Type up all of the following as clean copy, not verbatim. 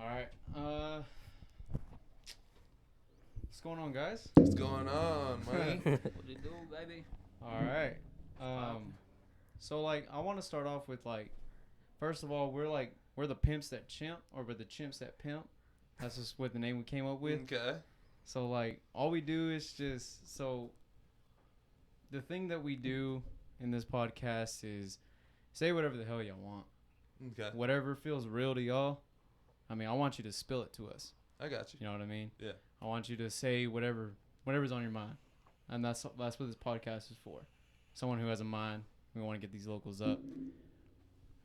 All right. What's going on, guys? What's going on, man? What it do, baby? All right. So like, I want to start off with like, first of all, we're the pimps that chimp, or we're the chimps that pimp. That's just what the name we came up with. Okay. So like, all we do is just the thing that we do in this podcast is say whatever the hell y'all want. Okay. Whatever feels real to y'all. I mean, I want you to spill it to us. I got you. You know what I mean? Yeah. I want you to say whatever's on your mind, and that's what this podcast is for. Someone who has a mind. We want to get these locals up,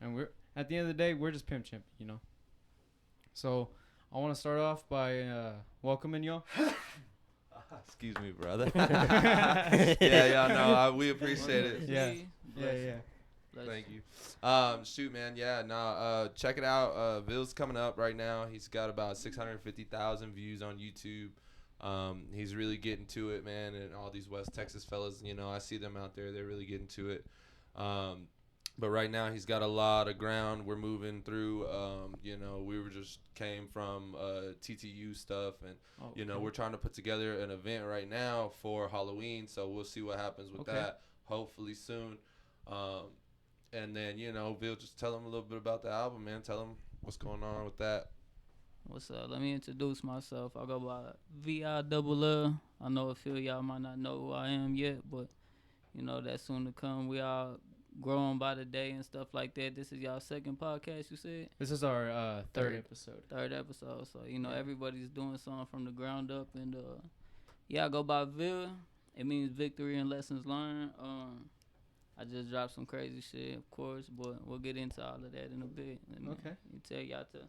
and we're at the end of the day, we're just pimp chimp, you know. So I want to start off by welcoming y'all. Excuse me, brother. yeah, no, we appreciate it. Yeah. Thank you. Shoot, man. Yeah, no. Check it out. Ville's coming up right now. He's got about 650,000 views on YouTube. He's really getting to it, man. And all these West Texas fellas, you know, I see them out there. They're really getting to it. But right now he's got a lot of ground we're moving through. You know, we just came from TTU stuff, and you know, we're trying to put together an event right now for Halloween. So we'll see what happens with that. Hopefully soon. And then, you know, Ville, just tell them a little bit about the album, man. Tell them what's going on with that. What's up? Let me introduce myself. I go by VILL. I know a few of y'all might not know who I am yet, but, you know, that's soon to come. We all growing by the day and stuff like that. This is y'all second podcast, you said? This is our third episode. Third episode. So, you know, everybody's doing something from the ground up. And, yeah, I go by Ville. It means victory and lessons learned. I just dropped some crazy shit, of course, but we'll get into all of that in a bit. And you tell y'all to,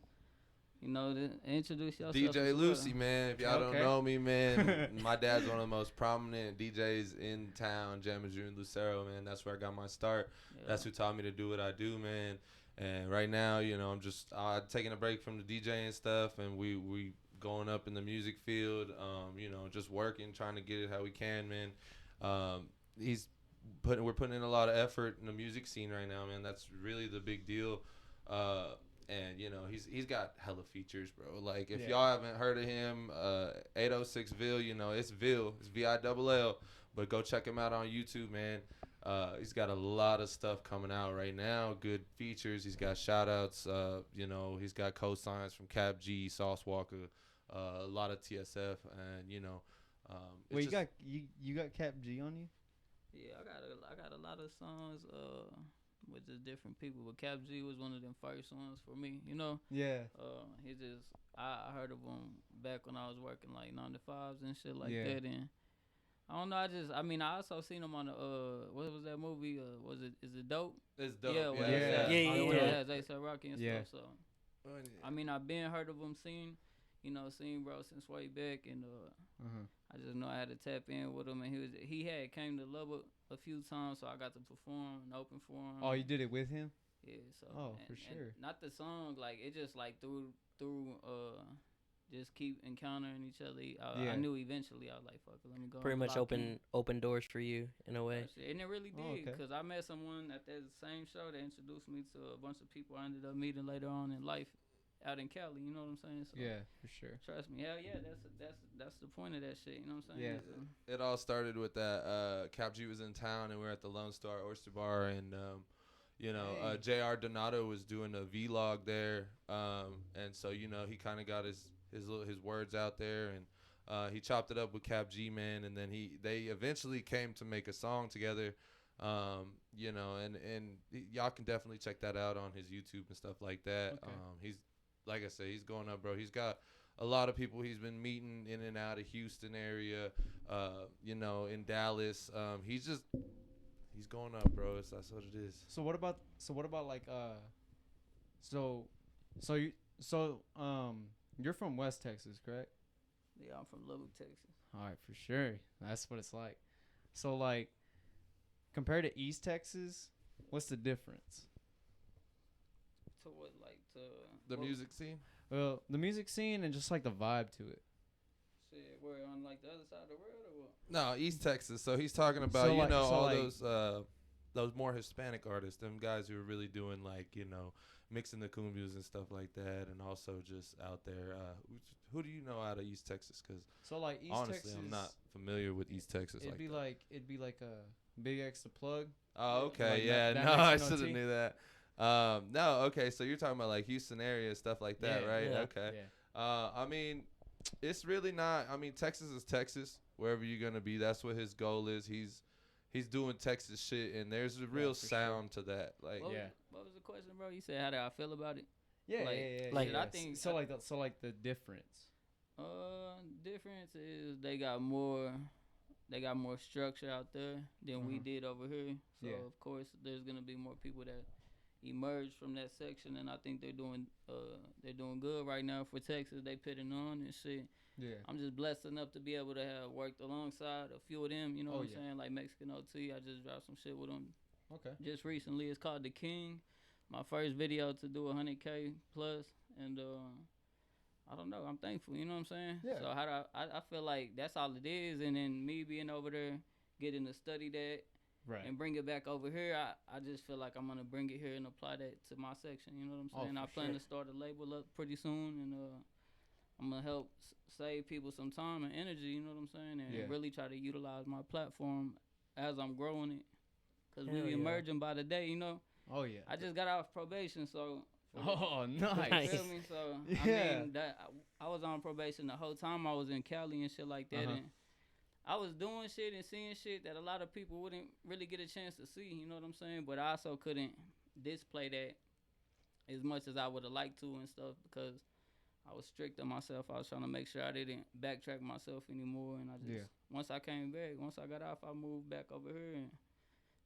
you know, introduce yourself. DJ Lucy, man. If y'all don't know me, man, my dad's one of the most prominent DJs in town, Jamming June Lucero, man. That's where I got my start. Yeah. That's who taught me to do what I do, man. And right now, you know, I'm just taking a break from the DJing stuff, and we going up in the music field, you know, just working, trying to get it how we can, man. We're putting in a lot of effort in the music scene right now, man. That's really the big deal. And you know, he's got hella features, bro. Like if y'all haven't heard of him, 806 Ville, you know, it's Ville, it's VILL. But go check him out on YouTube, man. He's got a lot of stuff coming out right now. Good features. He's got shout outs. You know, he's got co-signs from Cap G, Sauce Walker, a lot of TSF, and you know. Wait, you got Cap G on you? Yeah, I got a lot of songs with just different people, but Cap G was one of them first ones for me, you know. Yeah. I heard of him back when I was working like 9 to 5s and shit like that, and I don't know. I also seen him on the what was that movie? Is it Dope? It's Dope. Yeah. It has A$AP Rocky and stuff. So I mean, I've been heard of him, seen bro since way back, and I just know I had to tap in with him, and he had came to Lubbock a few times, so I got to perform and open for him. Oh, you did it with him? Yeah. So. For sure. Not the song, like it just like through just keep encountering each other. I knew eventually I was like, fuck it, let me go. Pretty much open doors for you in a way. And it really did, because I met someone at that same show that introduced me to a bunch of people I ended up meeting later on in life. Out in Cali, you know what I'm saying? So, yeah, for sure. Trust me, hell yeah, that's the point of that shit. You know what I'm saying? Yeah. It all started with that. Cap G was in town, and we were at the Lone Star Oyster Bar, and you know, Jr. Donato was doing a vlog there, and so you know he kind of got his words out there, and he chopped it up with Cap G, man, and then they eventually came to make a song together. You know, and y'all can definitely check that out on his YouTube and stuff like that. He's, like I said, he's going up, bro. He's got a lot of people he's been meeting in and out of Houston area, you know, in Dallas. He's going up, bro. That's what it is. So what about like you're from West Texas, correct? Yeah, I'm from Lubbock, Texas. All right, for sure. That's what it's like. So like compared to East Texas, what's the difference? To what, like the music scene? Well, the music scene and just like the vibe to it. Shit, we're on like the other side of the world or what? No, East Texas. So he's talking about those those more Hispanic artists, them guys who are really doing like, you know, mixing the cumbias and stuff like that, and also just out there. Who do you know out of East Texas? Because So like East honestly, Texas, I'm not familiar with East Texas. it'd be like a Big X to plug. Oh, okay, like yeah. that No, I Mexican should have OT? knew that. No, okay. So you're talking about like Houston area stuff like that, Yeah. right? Yeah. Okay. Yeah. I mean, it's really not. I mean, Texas is Texas. Wherever you're gonna be, that's what his goal is. He's doing Texas shit, and there's a real for sound to that. Like, What, Yeah. what was the question, bro? You said how did I feel about it? Yeah, Like- yeah. like- yeah. I think- so. Like the difference. Difference is they got more structure out there than we did over here. So Yeah. of course there's gonna be more people that emerge from that section, and I think they're doing good right now for Texas. They putting on and shit. Yeah. I'm just blessed enough to be able to have worked alongside a few of them. You know Oh, what I'm yeah. saying? Like Mexican OT, I just dropped some shit with them Okay. just recently. It's called The King. My first video to do 100K plus, and I don't know. I'm thankful. You know what I'm saying? Yeah. So how do I feel like that's all it is, and then me being over there, getting to study that Right. and bring it back over here. I just feel like I'm gonna bring it here and apply that to my section. You know what I'm Oh, saying? I for plan sure. to start a label up pretty soon, and I'm gonna help save people some time and energy. You know what I'm saying? And Yeah. really try to utilize my platform as I'm growing it, cause Hell we yeah. emerging by the day. You know. Oh yeah. I just got off probation, so. Oh, nice. Nice. Feel me? So Yeah. I mean I was on probation the whole time I was in Cali and shit like that, Uh-huh. and I was doing shit and seeing shit that a lot of people wouldn't really get a chance to see. You know what I'm saying? But I also couldn't display that as much as I would have liked to and stuff, because I was strict on myself. I was trying to make sure I didn't backtrack myself anymore, and I just once I came back, once I got off, I moved back over here and.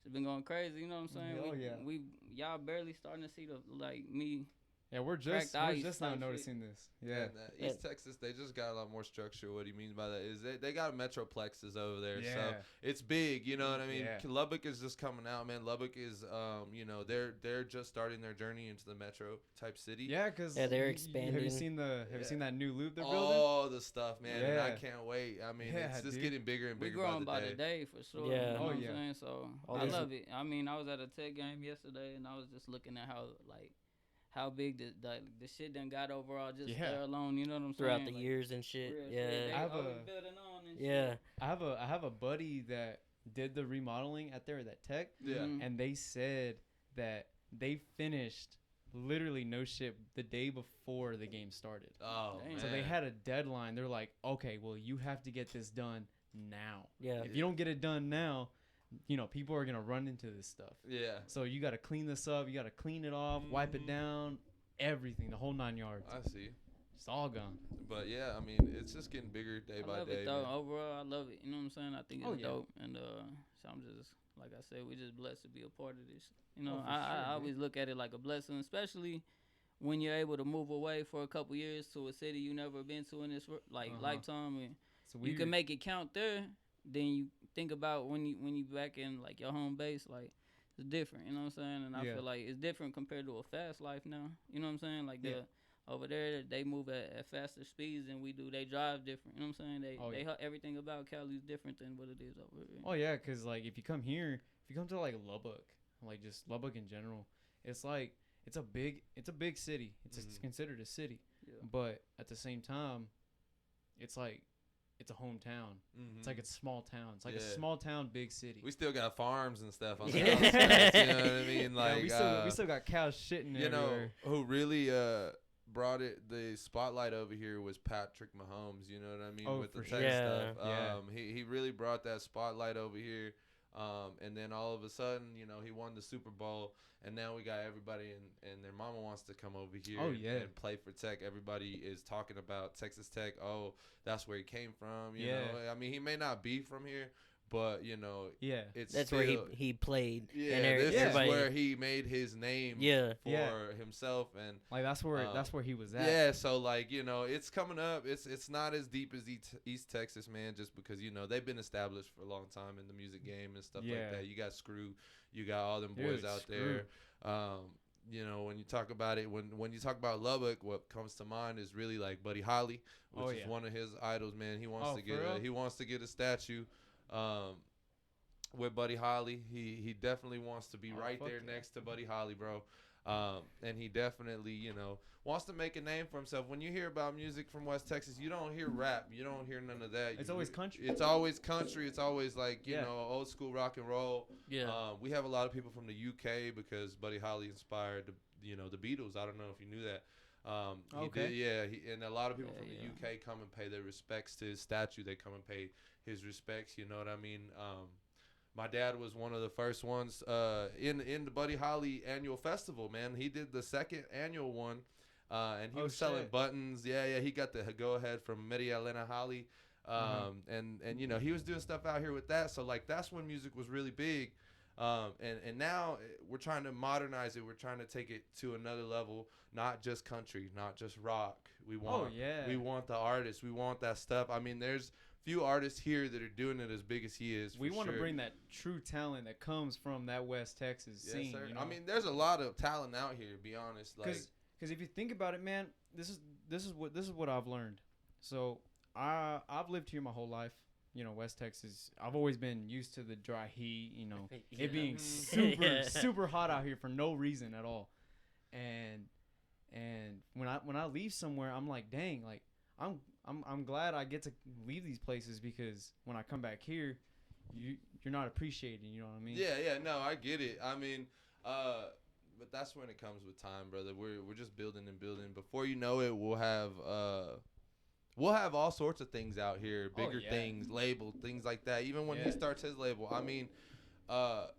It's been going crazy, you know what I'm saying? Oh, yeah. Y'all barely starting to see the me. Yeah, we're Cracked just ice now type shit. noticing this. Yeah. And, East Texas, they just got a lot more structure. What he means by that is they got metroplexes over there, so Yeah. it's big. You know what I mean? Yeah. Lubbock is just coming out, man. Lubbock is, you know, they're just starting their journey into the metro type city. Yeah, because Yeah, they're Have you expanding. seen that new loop they're building? All the stuff, man, and I Yeah. can't wait. I mean, Yeah, it's just dude. getting bigger and We bigger growing by the day. for sure. Yeah. You know Oh, what I'm yeah. saying? So All I these- love it. I mean, I was at a tech game yesterday, and I was just looking at how big the shit done got overall just Yeah. there alone. You know what I'm throughout saying? the Like, years and shit. real shit. Yeah. They I have always a- building on and Yeah. I have a buddy that did the remodeling at that tech, shit. Yeah. Mhm. and they said that they finished literally no shit the day before the game started. Oh, Damn. man. So they had a deadline. They're like, okay, well, you have to get this done now. Yeah. If you don't get it done now, you know, people are gonna run into this stuff. Yeah, So you got to clean this up. You got to clean it off, wipe it down, everything, the whole 9 yards. I see. It's all gone. But yeah, I mean, it's just getting bigger day I by love day. it though. man. Overall, I love it. You know what I'm saying? I think it's Oh, yeah. dope, and so I'm just like I said, we just blessed to be a part of this. You know, Oh, for I sure, dude. always look at it like a blessing, especially when you're able to move away for a couple years to a city you never been to in this lifetime, and So you can make it count there. Then you think about when you back in like your home base, like it's different. You know what I'm saying? And I Yeah. feel like it's different compared to a fast life now. You know what I'm saying? Like Yeah. over there, they move at faster speeds than we do. They drive different. You know what I'm saying? They everything about Cali is different than what it is over here. Oh yeah, cause like if you come to like Lubbock, like just Lubbock in general, it's like it's a big city. It's considered a city, Yeah. but at the same time, it's like it's a hometown. It's like a small town. It's like a Yeah. small town, big city. We still got farms and stuff on the Yeah. outskirts, you know what I mean? Yeah, Like, we still got cows shitting you know, everywhere. who really brought the spotlight over here was Patrick Mahomes. You know what I mean? Oh, with the for tech sure. Yeah. stuff. Yeah. He really brought that spotlight over here. And then all of a sudden, you know, he won the Super Bowl, and now we got everybody and their mama wants to come over here Oh, yeah. and play for Tech. Everybody is talking about Texas Tech. Oh, that's where he came from. You Yeah. know, I mean, he may not be from here, but you know, Yeah. it's That's still, where he played. yeah, and this everybody, is where he made his name Yeah. for Yeah. himself, and Like that's where he was at. yeah, so like, you know, it's coming up. It's not as deep as East Texas, man, just because, you know, they've been established for a long time in the music game and stuff Yeah. like that. You got Screw, you got all them Dude, boys out Screw. there. You know, when you talk about it, when you talk about Lubbock, what comes to mind is really like Buddy Holly, which Oh, is yeah. one of his idols, man. He wants Oh, to for get real? he wants to get a statue. with Buddy Holly. He definitely wants to be right there yeah. next to Buddy Holly, bro. And he definitely, wants to make a name for himself. When you hear about music from West Texas, you don't hear rap. You don't hear none of that. It's always country. It's always country. It's always like, Yeah. old school rock and roll. Yeah. We have a lot of people from the UK because Buddy Holly inspired, the Beatles. I don't know if you knew that. And a lot of people from the UK come and pay their respects to his statue. They come and pay his respects. You know what I mean? My dad was one of the first ones in the Buddy Holly annual festival, man. He did the second annual one, and he was selling buttons. Yeah, he got the go-ahead from Maria Elena Holly, and he was doing stuff out here with that. So, like, that's when music was really big. And now we're trying to modernize it. We're trying to take it to another level, not just country, not just rock. We want the artists. We want that stuff. I mean, there's few artists here that are doing it as big as he is. We want to bring that true talent that comes from that West Texas scene. Sir. I mean, there's a lot of talent out here, to be honest. Because if you think about it, man, this is what I've learned. So I've lived here my whole life. West Texas. I've always been used to the dry heat. It being super hot out here for no reason at all. And when I leave somewhere, I'm like, dang, like I'm glad I get to leave these places because when I come back here, you're not appreciating. You know what I mean? Yeah. No, I get it. I mean, but that's when it comes with time, brother. We're just building and building. Before you know it, we'll have all sorts of things out here, bigger things, labeled, things like that. Even when he starts his label, I mean,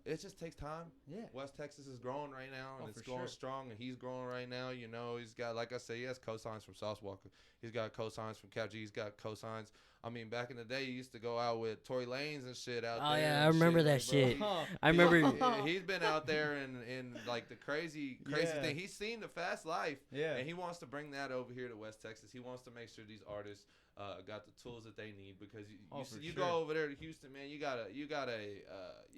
it just takes time. Yeah. West Texas is growing right now, and it's going strong, and he's growing right now. He's got, like I say, he has cosigns from Sauce Walker. He's got cosigns from Cap G. He's got cosigns. I mean, back in the day, he used to go out with Tory Lanez and shit out there. Oh, yeah, I remember that shit. I remember. He's been out there in like the crazy thing. He's seen the fast life, and he wants to bring that over here to West Texas. He wants to make sure these artists got the tools that they need because you go over there to Houston, man. You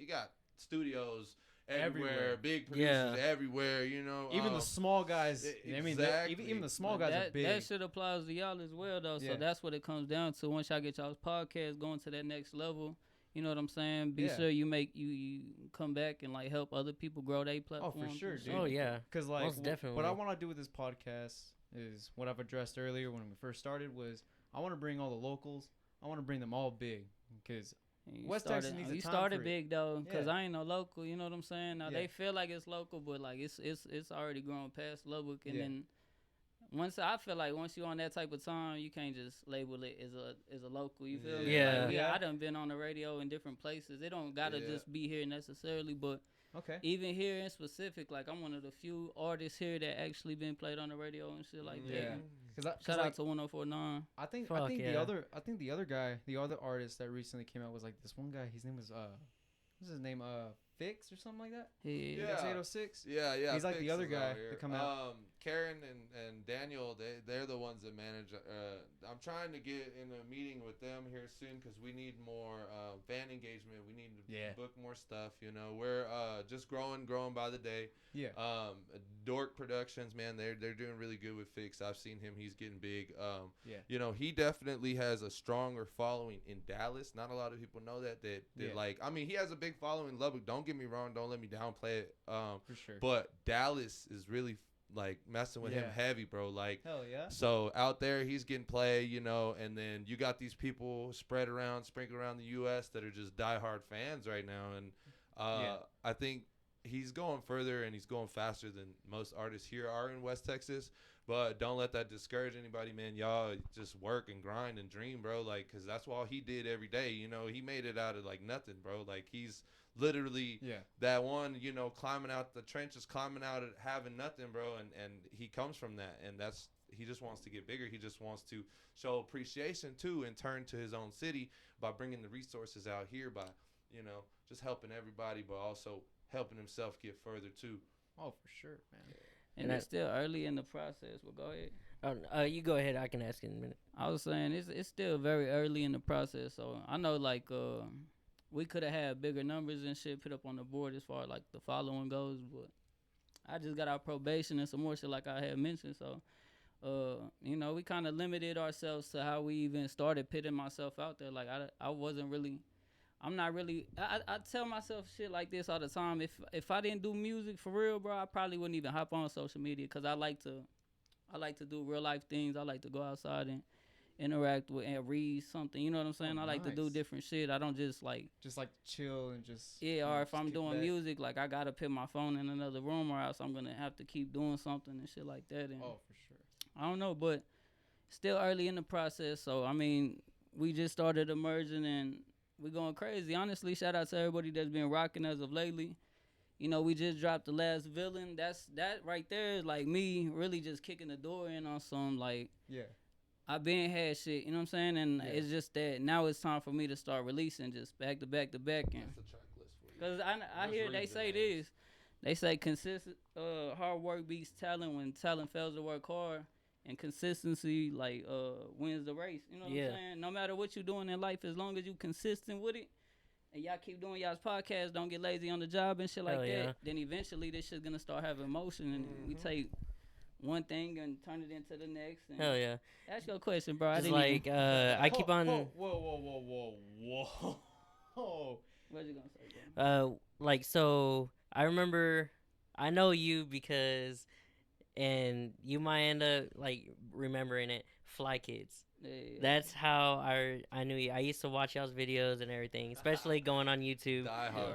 got studios everywhere, big producers everywhere. Even the small guys. I mean, even the small guys are big. That shit applies to y'all as well, though. So that's what it comes down to. Once y'all get y'all's podcast going to that next level, you know what I'm saying? Be sure you come back and like help other people grow their platform. Oh, for sure, dude. Oh yeah, because like most definitely. What I want to do with this podcast is what I've addressed earlier when we first started was I want to bring all the locals. I want to bring them all big because West Texas needs a time. You started for it. big though, because I ain't no local. You know what I'm saying? Now they feel like it's local, but like it's already grown past Lubbock. And then once you on that type of time, you can't just label it as a local. You feel me? Yeah. I done been on the radio in different places. It don't gotta just be here necessarily, but even here in specific, like I'm one of the few artists here that actually been played on the radio and shit like that. Shout out to 104.9. I think the other artist that recently came out was like this one guy. His name was what's his name? Fix or something like that. Yeah. 806. Yeah. He's like Fix the other guy that come out. Karen and Daniel, they're the ones that manage. I'm trying to get in a meeting with them here soon because we need more fan engagement. We need to book more stuff. We're just growing by the day. Yeah. Dork Productions, man, they're doing really good with Fix. I've seen him; he's getting big. He definitely has a stronger following in Dallas. Not a lot of people know that. Like, I mean, he has a big following in Lubbock. Don't get me wrong. Don't let me downplay it. For sure. But Dallas is really like messing with him heavy, bro. Like, hell yeah. So out there, he's getting play, and then you got these people sprinkled around the U.S. that are just diehard fans right now, and I think he's going further and he's going faster than most artists here are in West Texas. But don't let that discourage anybody, man. Y'all just work and grind and dream, bro. Like, because that's all he did every day. He made it out of like nothing, bro. Like, he's literally that one, climbing out the trenches, climbing out of having nothing, bro. And he comes from that. And he just wants to get bigger. He just wants to show appreciation too and turn to his own city by bringing the resources out here by, just helping everybody, but also helping himself get further too. Oh, for sure, man. And it's still early in the process. Well, go ahead. You go ahead. I can ask in a minute. I was saying it's still very early in the process. So I know like we could have had bigger numbers and shit put up on the board as far as like the following goes, but I just got out probation and some more shit like I had mentioned. So we kind of limited ourselves to how we even started putting myself out there. Like I wasn't really I'm not really. I tell myself shit like this all the time. If I didn't do music for real, bro, I probably wouldn't even hop on social media because I like to do real life things. I like to go outside and interact with and read something. You know what I'm saying? I like to do different shit. I don't just like chill and just or if I'm doing music, like I gotta put my phone in another room or else I'm gonna have to keep doing something and shit like that. And for sure. I don't know, but still early in the process. So I mean, we just started emerging and we going crazy. Honestly, shout out to everybody that's been rocking as of lately. You know, we just dropped the last Villain. That right there is like me really just kicking the door in on some like I been had shit, you know what I'm saying? And it's just that now it's time for me to start releasing just back to back to back. And That's the track list for you. because I hear they say this. They say consistent hard work beats talent when talent fails to work hard. And consistency, like, wins the race. You know what I'm saying? No matter what you're doing in life, as long as you consistent with it, and y'all keep doing y'all's podcast, don't get lazy on the job and shit like that, then eventually this shit's going to start having motion. And we take one thing and turn it into the next. And Hell yeah. That's your question, bro. Just like, I keep on... Whoa. What you going to say, bro? Like, so, I remember... I know you because... And you might end up like remembering it. Fly Kids. Yeah. That's how I knew you. I used to watch y'all's videos and everything, especially going on YouTube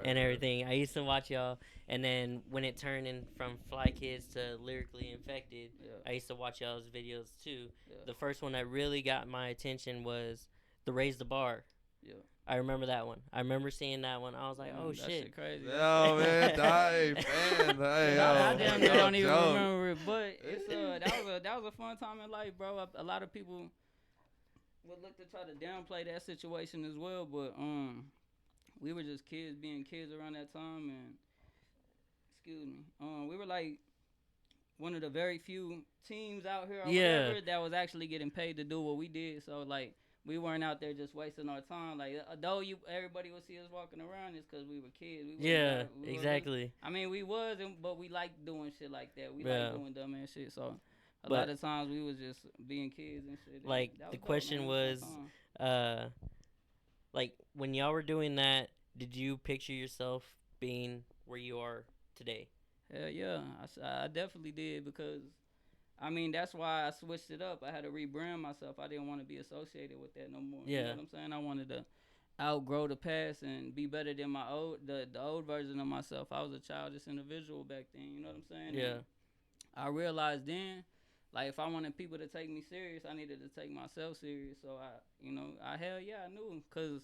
and everything. I used to watch y'all, and then when it turned in from Fly Kids to Lyrically Infected, I used to watch y'all's videos too. The first one that really got my attention was the Raise the Bar. Yeah. I remember that one. I remember seeing that one. I was like, oh, that shit. Crazy. Yo, man, die, man. Hey, I damn near don't even remember it, but it's that was a fun time in life, bro. A lot of people would look to try to downplay that situation as well, but we were just kids being kids around that time, and we were like one of the very few teams out here or whatever that was actually getting paid to do what we did. So like. We weren't out there just wasting our time. Like, though everybody would see us walking around, it's because we were kids. Exactly. I mean, we was, but we liked doing shit like that. We liked doing dumb ass shit. So, a lot of times we was just being kids and shit. Like, the question was, like, when y'all were doing that, did you picture yourself being where you are today? Hell yeah. I definitely did because... I mean, that's why I switched it up. I had to rebrand myself. I didn't want to be associated with that no more. You know what I'm saying? I wanted to outgrow the past and be better than the old version of myself. I was a childish individual back then. You know what I'm saying? Yeah. And I realized then, like, if I wanted people to take me serious, I needed to take myself serious. So I knew, because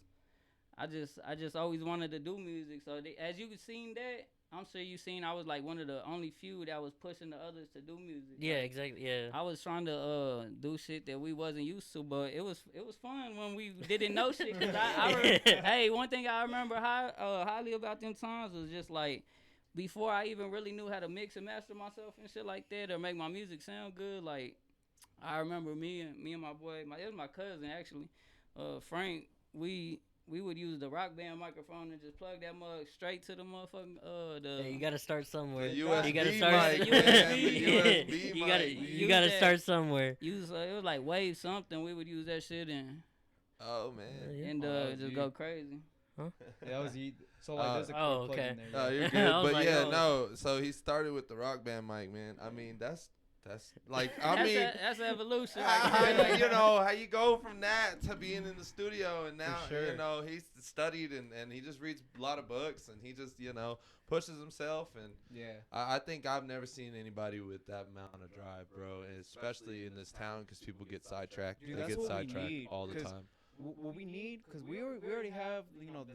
I just always wanted to do music. So as you seen that. I'm sure you seen I was like one of the only few that was pushing the others to do music. Yeah, like, exactly. Yeah. I was trying to do shit that we wasn't used to, but it was fun when we didn't know shit. Cause hey, one thing I remember highly about them times was just like before I even really knew how to mix and master myself and shit like that or make my music sound good. Like I remember me and my boy, it was my cousin actually, Frank. We would use the Rock Band microphone and just plug that mug straight to the motherfucking you gotta start somewhere. The USB you gotta start. Mic, USB you gotta start somewhere. It was like Wave something. We would use that shit and just go crazy. Huh? Yeah, that was so like there's a quick plug in there. Oh, you're good. But like, no. So he started with the Rock Band mic, man. I mean, that's like that's evolution. How you go from that to being in the studio, and now he's studied and he just reads a lot of books and he just pushes himself, and I think I've never seen anybody with that amount of drive, bro, and especially in this town because people get sidetracked. Dude, they get sidetracked all the time. What we need, because we already have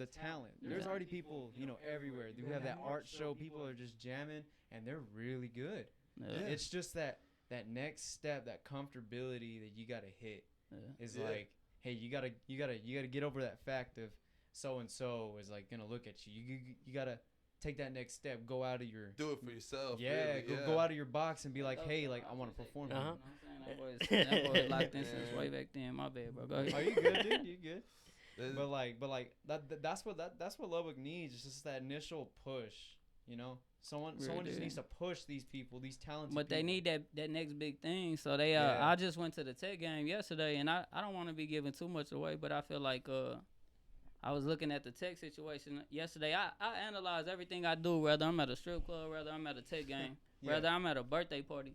the talent. There's already people everywhere. We have that art show. People are just jamming and they're really good. Yeah. It's just that next step, that comfortability that you gotta hit is like, hey, you gotta get over that fact of so and so is like gonna look at you. You gotta take that next step. Go out of your do it for yourself. Yeah, really, go out of your box and be like, hey, like I want to perform. That boy locked in since way back then. My bad, bro. Go ahead. Are you good, dude? You good? But like that's what Lubbock needs. It's just that initial push. Someone just needs to push these people, these talented but people. They need that next big thing. So they I just went to the tech game yesterday, and I don't want to be giving too much away, but I feel like I was looking at the tech situation yesterday. I analyze everything I do, whether I'm at a strip club, whether I'm at a tech game, whether I'm at a birthday party.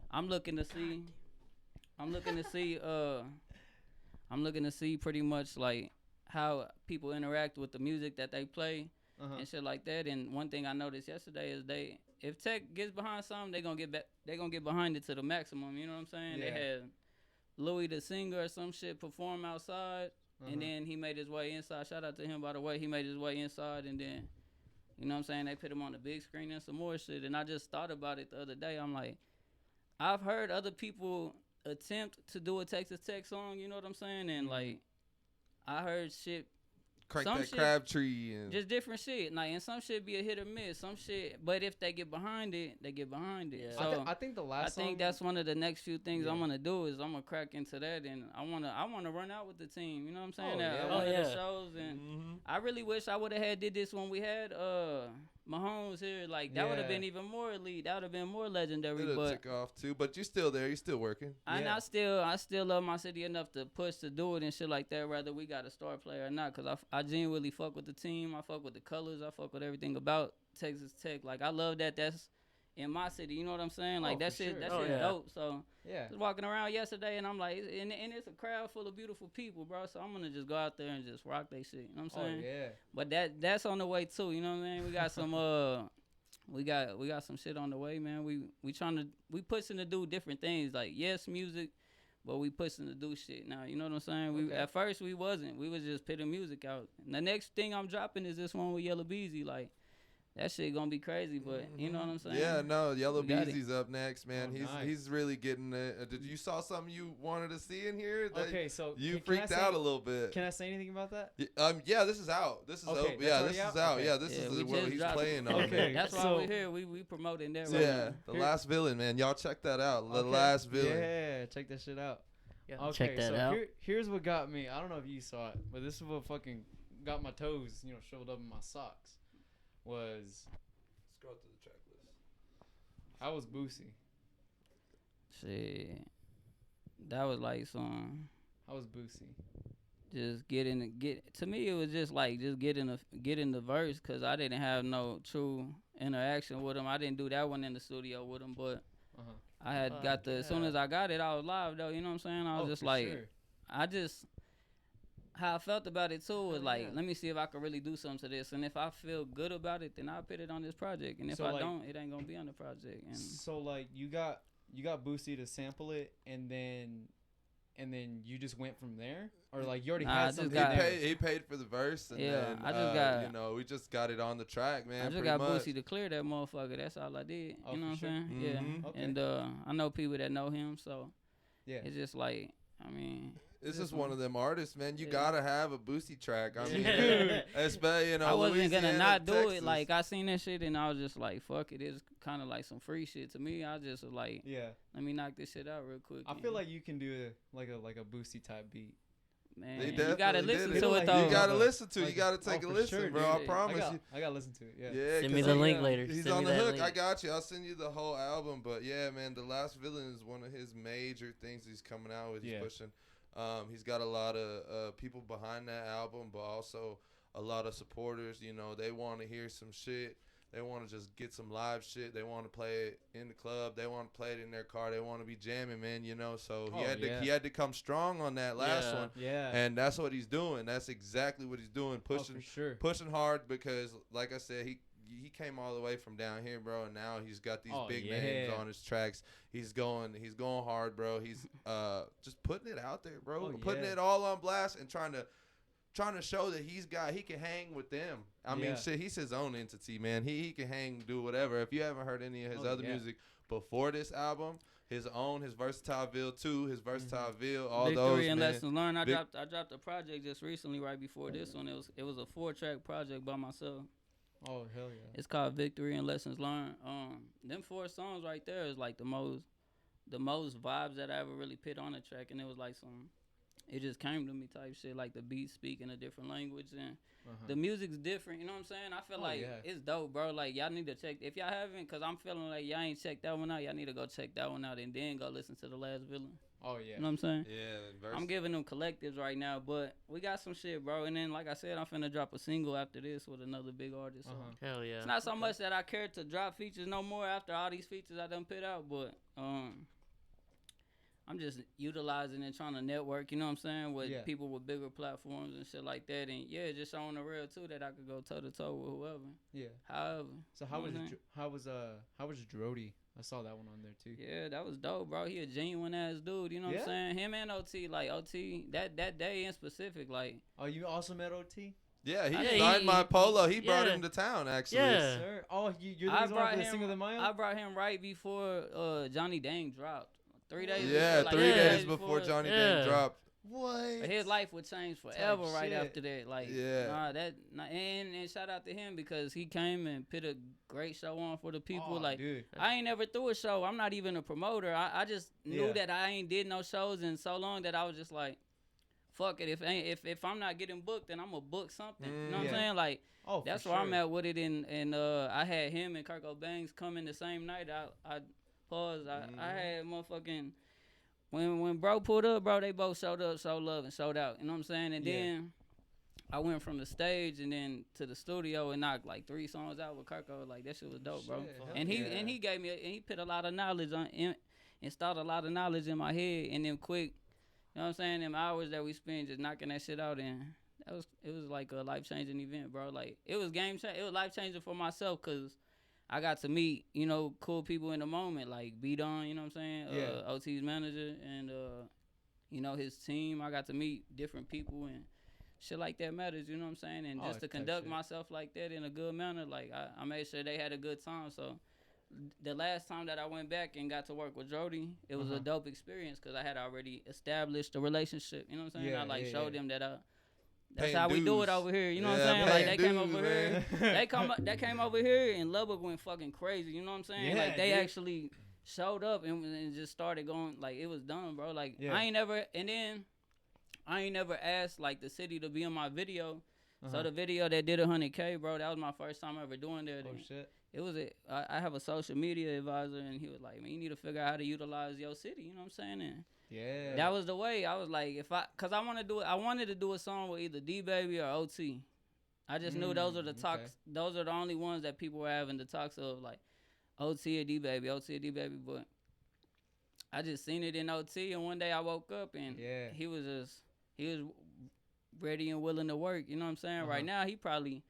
I'm looking to see pretty much like how people interact with the music that they play and shit like that. And one thing I noticed yesterday is if tech gets behind something, they gonna get behind it to the maximum. You know what I'm saying? Yeah. They had Louis the singer or some shit perform outside. And then he made his way inside. Shout out to him, by the way. He made his way inside, and then, you know what I'm saying, they put him on the big screen and some more shit. And I just thought about it the other day. I'm like, I've heard other people attempt to do a Texas Tech song, you know what I'm saying? And, like, I heard shit. Crank some that shit, Crabtree. And just different shit. Like, and some shit be a hit or miss. Some shit, but if they get behind it, they get behind it. Yeah. So I think the last I think song, that's one of the next few things I'm gonna do is I'm gonna crack into that, and I wanna run out with the team. You know what I'm saying? One of the shows, and I really wish I would have did this when we had Mahomes here. Like that would have been even more elite. That would have been more legendary. It'll But took off too. But you're still there. You're still working. and I still love my city enough to push to do it and shit like that. Whether we got a star player or not, cause I genuinely fuck with the team. I fuck with the colors. I fuck with everything about Texas Tech. Like I love that. That's in my city, you know what I'm saying? Like that shit, that shit dope. So just walking around yesterday, and I'm like, and it's a crowd full of beautiful people, bro. So I'm gonna just go out there and just rock they shit. You know what I'm saying? But that's on the way too. You know what I mean? We got some we got some shit on the way, man. We pushing to do different things. Like yes, music, but we pushing to do shit now. You know what I'm saying? We at first we wasn't. We was just putting music out. And the next thing I'm dropping is this one with Yellow Beezy, like. That shit gonna be crazy, but you know what I'm saying? Yeah, no, Yellow Beezy's up next, man. He's really getting it. Did you saw something you wanted to see in here? Okay, so you freaked out a little bit. Can I say anything about that? Yeah, this is out. This is open. Yeah, this is out. Okay. Yeah, this is what he's playing on. Okay, that's why we're here. We promoting that. Yeah, The Last Villain, man. Y'all check that out. The Last Villain. Yeah, check that shit out. Yeah, okay, check that out. Here's what got me. I don't know if you saw it, but this is what fucking got my toes, shriveled up in my socks. Was scroll through the track list. How was Boosie? Shit, that was like some. How was Boosie? Just to me it was just like get in the verse, cause I didn't have no true interaction with him. I didn't do that one in the studio with him, but I had as soon as I got it, I was live though. You know what I'm saying? I was just like, sure. I just. How I felt about it too was like, let me see if I can really do something to this, and if I feel good about it, then I'll put it on this project, and if I don't, it ain't gonna be on the project. And so like you got Boosie to sample it, and then you just went from there, or like you already had something. He paid for the verse, and then I just got we just got it on the track, man. I just got Boosie to clear that motherfucker. That's all I did. You know what I'm saying? Yeah. Okay. And I know people that know him, so it's just like This is one of them artists, man. You gotta have a Boosie track. I mean, I wasn't gonna not do Texas. It. Like I seen that shit and I was just like, fuck it. It's kind of like some free shit to me. I just was like, let me knock this shit out real quick. I feel like you can do like a Boosty type beat. Man, you gotta listen to it though. You gotta listen to it. You gotta take a listen, sure, bro. Dude. I promise you. I gotta listen to it. Yeah. Send me the link later. He's Send on the hook. Link. I got you. I'll send you the whole album. But yeah, man, The Last Villain is one of his major things he's coming out with. He's pushing. He's got a lot of people behind that album, but also a lot of supporters. They want to hear some shit. They want to just get some live shit. They want to play it in the club. They want to play it in their car. They want to be jamming, man. So he had to come strong on that last one. Yeah. And that's what he's doing. That's exactly what he's doing. Pushing hard because, like I said, he came all the way from down here, bro, and now he's got these big names on his tracks. He's going hard, bro. He's just putting it out there, bro. Putting it all on blast and trying to show that he can hang with them. I mean, shit, he's his own entity, man. He can hang, do whatever. If you haven't heard any of his other music before this album, his Versatile Ville 2, his Versatile Ville, all Victory those, and man. Lessons Learned. I dropped a project just recently right before this one. It was a 4-track project by myself. Oh, hell yeah. It's called Victory and Lessons Learned. Them 4 songs right there is like the most vibes that I ever really put on a track, and it was like it just came to me type shit, like the beat speaking a different language and the music's different, you know what I'm saying? I feel it's dope, bro. Like, y'all need to check, if y'all haven't, because I'm feeling like y'all ain't checked that one out, y'all need to go check that one out and then go listen to the last Villain. Oh, yeah. You know what I'm saying? Yeah. I'm giving them collectives right now, but we got some shit, bro. And then, like I said, I'm finna drop a single after this with another big artist. So Hell yeah. it's not so much that I care to drop features no more after all these features I done put out, but I'm just utilizing and trying to network, you know what I'm saying, with people with bigger platforms and shit like that. And just showing the real too that I could go toe to toe with whoever. Yeah. However. So how was Drody? I saw that one on there too. Yeah, that was dope, bro. He a genuine ass dude, you know what I'm saying? Him and OT, like OT, that day in specific, like. Oh, you also met OT? Yeah, he signed my polo. He brought him to town, actually. Yeah. Sir. Oh, you're the one for the single the mile? I brought him right before Johnny Dang dropped. 3 days. Yeah, before, 3 days before Johnny Dang dropped. What? But his life would change forever right after that. Like, and shout out to him because he came and put a great show on for the people. Oh, like, dude. I ain't never threw a show. I'm not even a promoter. I just knew that I ain't did no shows in so long that I was just like, fuck it. If I'm not getting booked, then I'm gonna book something. You know what I'm saying? Like, that's where I'm at with it. And I had him and Kirko Banks come in the same night. I had motherfucking when bro pulled up, bro, they both showed up, showed love, and showed out. You know what I'm saying? And then I went from the stage and then to the studio and knocked like 3 songs out with Kirko. Like, that shit was dope, bro. And he gave me he put a lot of knowledge on installed a lot of knowledge in my head, and then quick, you know what I'm saying? Them hours that we spent just knocking that shit out, and it was like a life changing event, bro. Like, it was it was life changing for myself because I got to meet, you know, cool people in the moment, like B-Don, you know what I'm saying? OT's manager and, you know, his team. I got to meet different people and shit like that matters, you know what I'm saying? And just to conduct myself like that in a good manner, like, I made sure they had a good time. So the last time that I went back and got to work with Jody, it was a dope experience because I had already established a relationship, you know what I'm saying? I showed them that that's how we do it over here. You know what I'm saying? Like, they came over here. They came over here and Lubbock went fucking crazy. You know what I'm saying? Like, they actually showed up and just started going. Like, it was done, bro. Like, I ain't never asked, like, the city to be in my video. So the video that did 100K, bro, that was my first time ever doing that. Oh, shit. It was I have a social media advisor, and he was like, man, you need to figure out how to utilize your city. You know what I'm saying? And that was the way. I was like, cause I wanted to do a song with either D Baby or OT. I just knew those are the talks. Those are the only ones that people were having the talks of, like OT or D Baby, But I just seen it in OT, and one day I woke up and he was ready and willing to work. You know what I'm saying? Right now he probably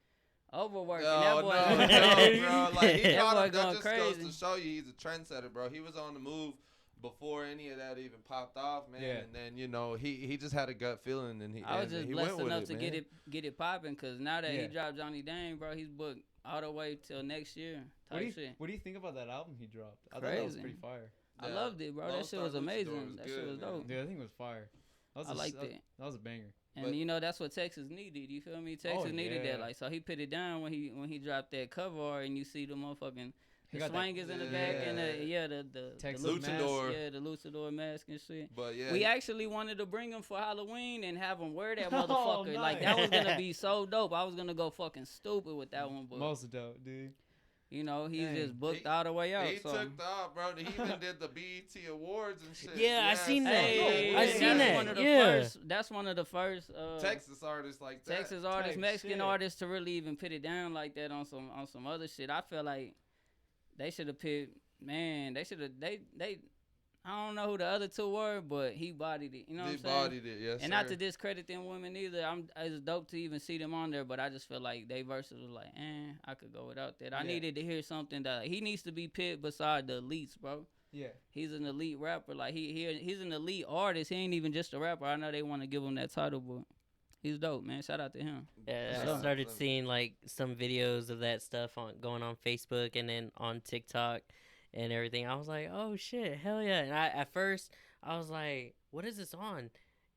overworking. No, bro. Like, he caught him. That just goes to show you he's a trendsetter, bro. He was on the move before any of that even popped off, man. And then, you know, he just had a gut feeling, and I was just blessed enough to get it popping, because now that he dropped Johnny Dang, bro, he's booked all the way till next year. What do you think about that album he dropped? I thought that was pretty fire. I loved it, bro. That shit was amazing. That shit was dope. Dude, I think it was fire. I liked it. That was a banger. And you know, that's what Texas needed. You feel me? Texas needed that. Like, so he put it down when he dropped that cover art, and you see the motherfucking swingers in the back, and the Texas luchador. Mask, the luchador mask and shit. But we actually wanted to bring him for Halloween and have him wear that motherfucker. Nice. Like, that was gonna be so dope. I was gonna go fucking stupid with that one, but most dope, dude. You know, he's just booked all the way out. He took off, bro. He even did the BET Awards and shit. Yeah, I seen that. I seen that. That's one of the first Texas artists like that. Texas artists, Mexican artists to really even put it down like that on some other shit. I feel like they should have put, man, I don't know who the other two were, but he bodied it. You know what I'm saying? He bodied it, yes, and not to discredit them women either. It's dope to even see them on there, but I just feel like they verses was like, I could go without that. I needed to hear something that he needs to be pit beside the elites, bro. Yeah. He's an elite rapper. Like, he's an elite artist. He ain't even just a rapper. I know they want to give him that title, but he's dope, man. Shout out to him. Yeah, I started seeing, like, some videos of that stuff going on Facebook and then on TikTok and everything. I was like, oh shit, hell yeah. And at first I was like, what is this on?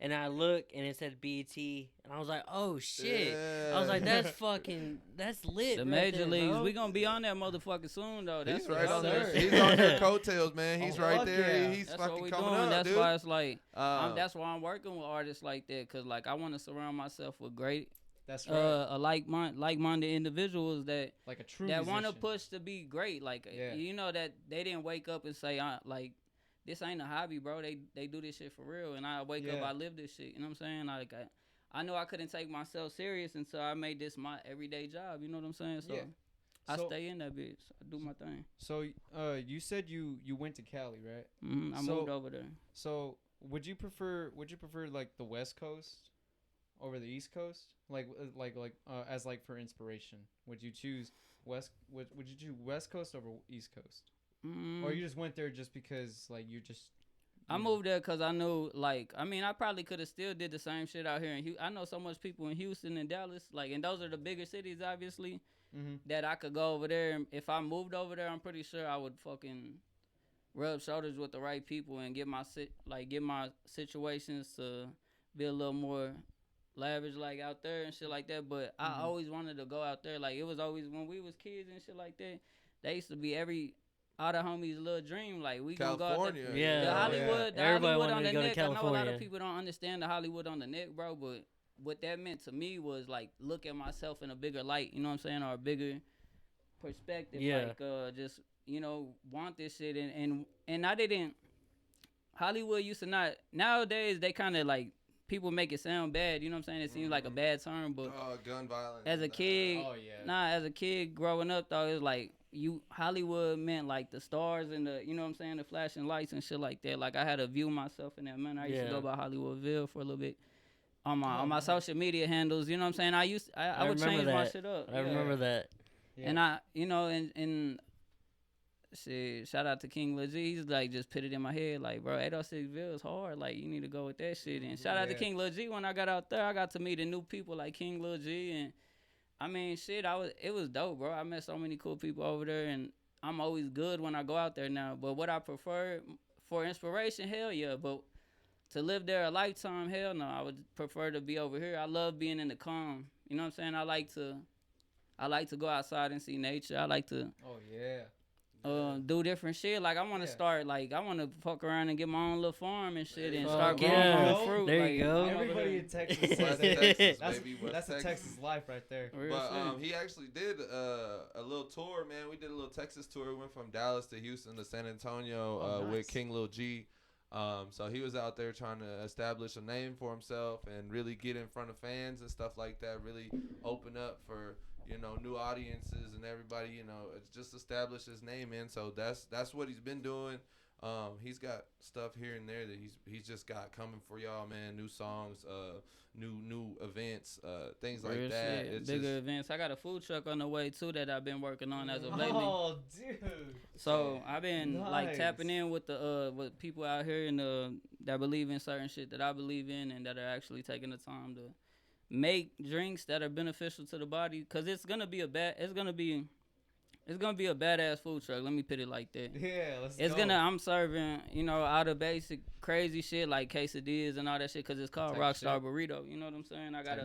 and I look and it said BET, and I was like, oh shit. I was like, that's lit. The right major there, leagues, bro. we gonna be on that motherfucker soon though. That's He's right on there. there. He's on your coattails, man. He's right fuck there. yeah. He's That's what fucking we coming doing. up, That's dude. why it's like, That's that's why I'm working with artists like that, cause like I want to surround myself with great, That's right. like-minded individuals that Like a true want to musician. push to be great. Like Yeah. you know that they didn't wake up and say like this ain't a hobby, bro. They do this shit for real, and I wake up, Yeah. I live this shit. You know what I'm saying? Like I know I couldn't take myself serious until I made this my everyday job. You know what I'm saying? So Yeah. I So- stay in that bitch. I do my thing. So, you said you went to Cali, right? I So- moved over there. So, would you prefer like the West Coast over the East Coast? Like as like for inspiration, would you choose Would you choose West Coast over East Coast, or you just went there just because like you just? I moved there because I knew, like, I mean, I probably could have still did the same shit out here in Houston. I know so much people in Houston and Dallas, like, and those are the bigger cities, obviously, that I could go over there. And if I moved over there, I'm pretty sure I would fucking rub shoulders with the right people and get my situations to be a little more lavish, like, out there and shit like that. But I always wanted to go out there. Like, it was always, when we was kids and shit like that, they used to be all the homies' little dream, like we gonna go out there. Yeah, the Hollywood, the everybody Hollywood wanted on to the go to neck. I know a lot California. of people don't understand the Hollywood on the neck, bro. But what that meant to me was like look at myself in a bigger light. You know what I'm saying, or a bigger perspective. Yeah. Like just want this shit and I didn't. Hollywood used to not. Nowadays they kind of like people make it sound bad. You know what I'm saying? It seems like a bad term, but gun violence. as a kid, as a kid growing up though, it was like Hollywood meant like the stars and the, you know what I'm saying, the flashing lights and shit like that. Like I had to view myself in that manner. I used to go by Hollywood Ville for a little bit on my social media handles. You know what I'm saying? I would change my shit up. I remember that. Yeah. And I, and shit, shout out to King Lil G. He's like just put it in my head like, bro, 806 Ville is hard. Like you need to go with that shit. And shout out to King Lil G. When I got out there, I got to meet the new people like King Lil G and. I mean, shit, it was dope, bro. I met so many cool people over there, and I'm always good when I go out there now. But what I prefer for inspiration, hell yeah. But to live there a lifetime, hell no. I would prefer to be over here. I love being in the calm. You know what I'm saying? I like to go outside and see nature. I like to do different shit. Like I want to start, like I want to fuck around and get my own little farm and shit and start growing my own fruit. There you go. Everybody in Texas. That's a Texas life right there. But he actually did a little tour, man. We did a little Texas tour. We went from Dallas to Houston to San Antonio with King Lil G. So he was out there trying to establish a name for himself and really get in front of fans and stuff like that. Really open up for new audiences and everybody. It's just establish his name, man. So that's what he's been doing. He's got stuff here and there that he's just got coming for y'all, man. New songs, new events, things like that. It's bigger events. I got a food truck on the way too that I've been working on as of lately. Oh, dude. So I've been like tapping in with the with people out here and that believe in certain shit that I believe in and that are actually taking the time to make drinks that are beneficial to the body. Cause it's gonna be a badass food truck. Let me put it like that. Yeah, let's It's go. I'm serving, all the basic crazy shit like quesadillas and all that shit because it's called Rockstar Burrito. You know what I'm saying? I got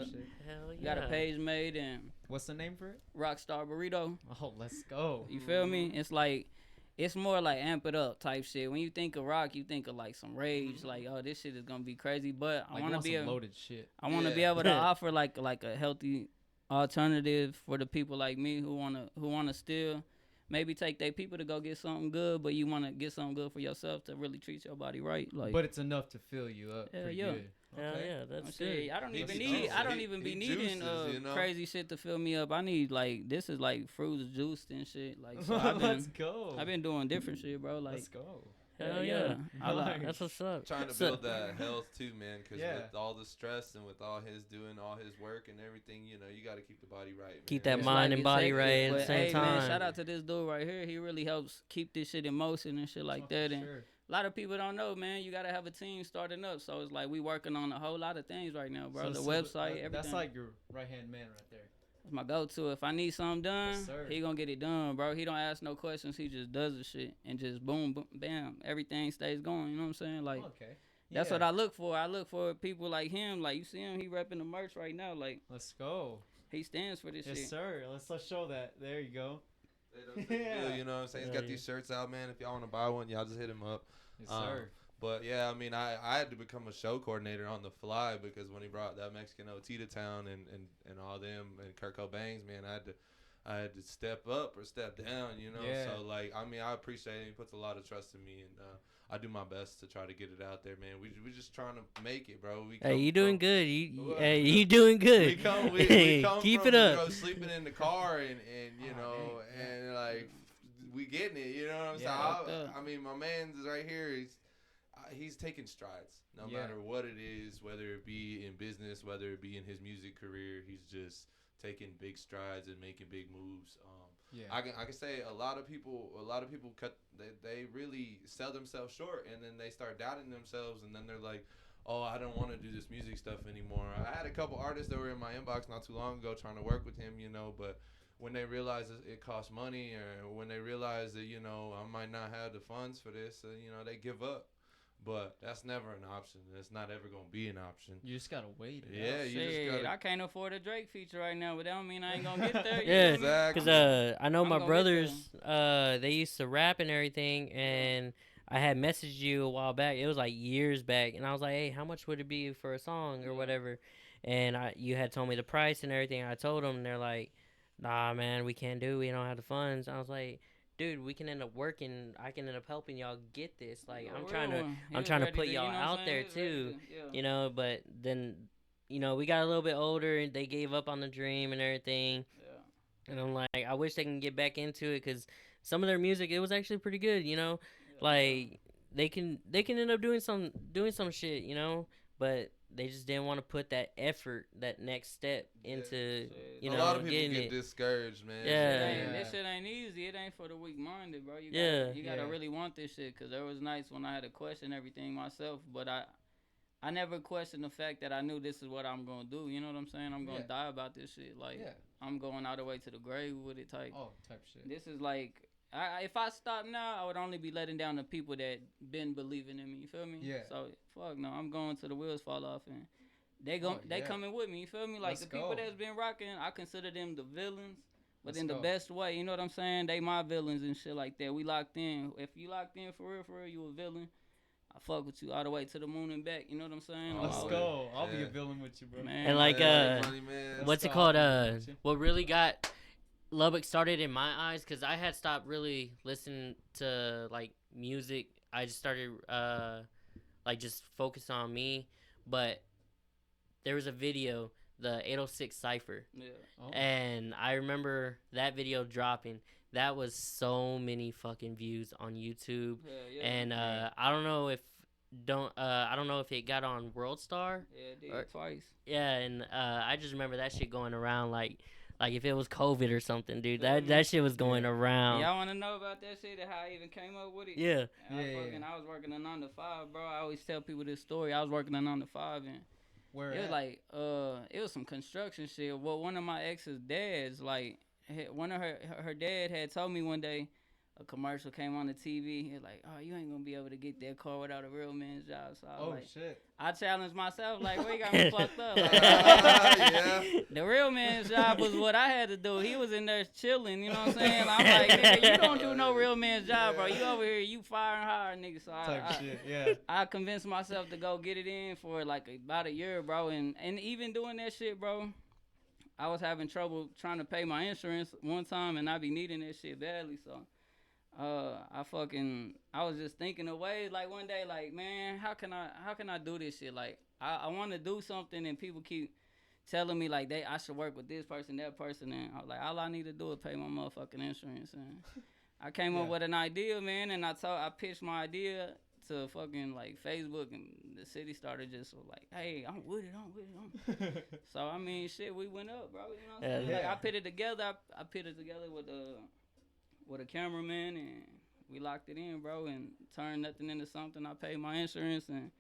a page made and What's the name for it? Rockstar Burrito. Oh, let's go. You feel me? It's like, it's more like amp it up type shit. When you think of rock, you think of like some rage, like, oh, this shit is gonna be crazy. But Like, I want to be loaded shit. I want to be able to offer like a healthy alternative for the people like me who wanna still maybe take their people to go get something good, but you wanna get something good for yourself to really treat your body right. Like, but it's enough to fill you up. Hell pretty yeah. good. Hell yeah, that's shit, good. I don't He even be juices, needing crazy shit to fill me up. I need like this is like fruits juiced and shit. Like so Let's go. I've been doing different shit, bro. Like Let's go. Hell yeah. I like That's what's up. Trying to build that health too, man, because Yeah. with all the stress and with all his doing all his work and everything, you got to keep the body right, man. Keep that It's mind like and body exactly, right at the but, same hey, time. Man, shout out to this dude right here. He really helps keep this shit in motion and shit like that. And Sure. a lot of people don't know, man. You gotta have a team starting up. So it's like we working on a whole lot of things right now, bro. The website, everything. That's like your right-hand man right there. That's my go-to. If I need something done, Yes, sir. he gonna get it done, bro. He don't ask no questions. He just does the shit and just boom, boom, bam, everything stays going. You know what I'm saying? Like, Okay. That's what I look for. I look for people like him. Like, you see him, he repping the merch right now. Like, let's go. He stands for this shit. Yes, sir. Let's show that. There you go. Yeah. You know what I'm saying? He's got these shirts out, man. If y'all want to buy one, y'all just hit him up. Yes, sir. But yeah, I mean, I had to become a show coordinator on the fly because when he brought that Mexican OT to town and all them and Kurt Cobain's, man, I had to step up or step down, you know. Yeah. So like, I mean, I appreciate it. He puts a lot of trust in me, and I do my best to try to get it out there, man. We just trying to make it, bro. Hey, you doing good. You doing good. We come Keep from, it up. You know, sleeping in the car and you know, and like we getting it, you know what I'm saying? I mean, my man's right here. He's taking strides, no matter what it is, whether it be in business, whether it be in his music career. He's just taking big strides and making big moves. I can say a lot of people they really sell themselves short, and then they start doubting themselves, and then they're like, oh, I don't want to do this music stuff anymore. I had a couple artists that were in my inbox not too long ago trying to work with him, you know, but when they realize it costs money, or when they realize that, you know, I might not have the funds for this, you know, they give up. But that's never an option. It's not ever gonna be an option. You just gotta wait. Yeah, you just gotta. I can't afford a Drake feature right now, but that don't mean I ain't gonna get there. Yeah, exactly. Because I know my brothers, they used to rap and everything, and I had messaged you a while back. It was like years back, and I was like, hey, how much would it be for a song or whatever? And you had told me the price and everything. I told them, and they're like, nah, man, we can't do it. We don't have the funds. I was like, dude, we can end up working. I can end up helping y'all get this. Like, I'm trying to put y'all out there too, you know. But then, you know, we got a little bit older, and they gave up on the dream and everything. Yeah. And I'm like, I wish they can get back into it, because some of their music, it was actually pretty good, you know. Yeah. Like, they can end up doing some shit, you know. But they just didn't want to put that effort, that next step into, you know, a lot of people get discouraged, man. Yeah. This shit ain't easy. It ain't for the weak-minded, bro. You gotta really want this shit, because there was nights when I had to question everything myself, but I never questioned the fact that I knew this is what I'm gonna do. You know what I'm saying? I'm gonna die about this shit. Like, I'm going all the way to the grave with it type shit. This is like, if I stop now, I would only be letting down the people that been believing in me. You feel me? Yeah. So fuck no, I'm going to the wheels fall off, and they coming with me. You feel me? Like, the people that's been rocking, I consider them the villains, but in the best way. You know what I'm saying? They my villains and shit like that. We locked in. If you locked in for real, you a villain. I fuck with you all the way to the moon and back. You know what I'm saying? Let's go. I'll be a villain with you, bro. Man. And like, what's it called? What really got Lubbock started in my eyes, because I had stopped really listening to like music. I just started like just focus on me. But there was a video, the 806 Cipher, and I remember that video dropping. That was so many fucking views on YouTube, and I don't know if it got on World Star. Yeah, it did twice. Yeah, and I just remember that shit going around like if it was COVID or something, dude. That shit was going around. Y'all want to know about that shit and how I even came up with it? Yeah. I was working a 9 to 5, bro. I always tell people this story. I was working a 9 to 5, and it was like it was some construction shit. Well, one of my ex's dads, like, one of her dad had told me one day, a commercial came on the TV. He was like, oh, you ain't gonna be able to get that car without a real man's job. So I was shit. I challenged myself, like, well, you got me fucked up. Like, the real man's job was what I had to do. He was in there chilling, you know what I'm saying? I'm like, nigga, you don't do no real man's job, bro. You over here, you firing hard, nigga. So I convinced myself to go get it in for like about a year, bro. And even doing that shit, bro, I was having trouble trying to pay my insurance one time, and I be needing that shit badly, so I was just thinking of ways, like, one day, like, man, how can I do this shit? Like, I want to do something, and people keep telling me, like, I should work with this person, that person, and I was like, all I need to do is pay my motherfucking insurance. And I came up with an idea, man, and I pitched my idea to fucking, like, Facebook, and the city started just like, hey, I'm with it. So, I mean, shit, we went up, bro. You know what I'm saying? Like, I put it together. I put it together with a cameraman, and we locked it in, bro, and turned nothing into something. I paid my insurance, and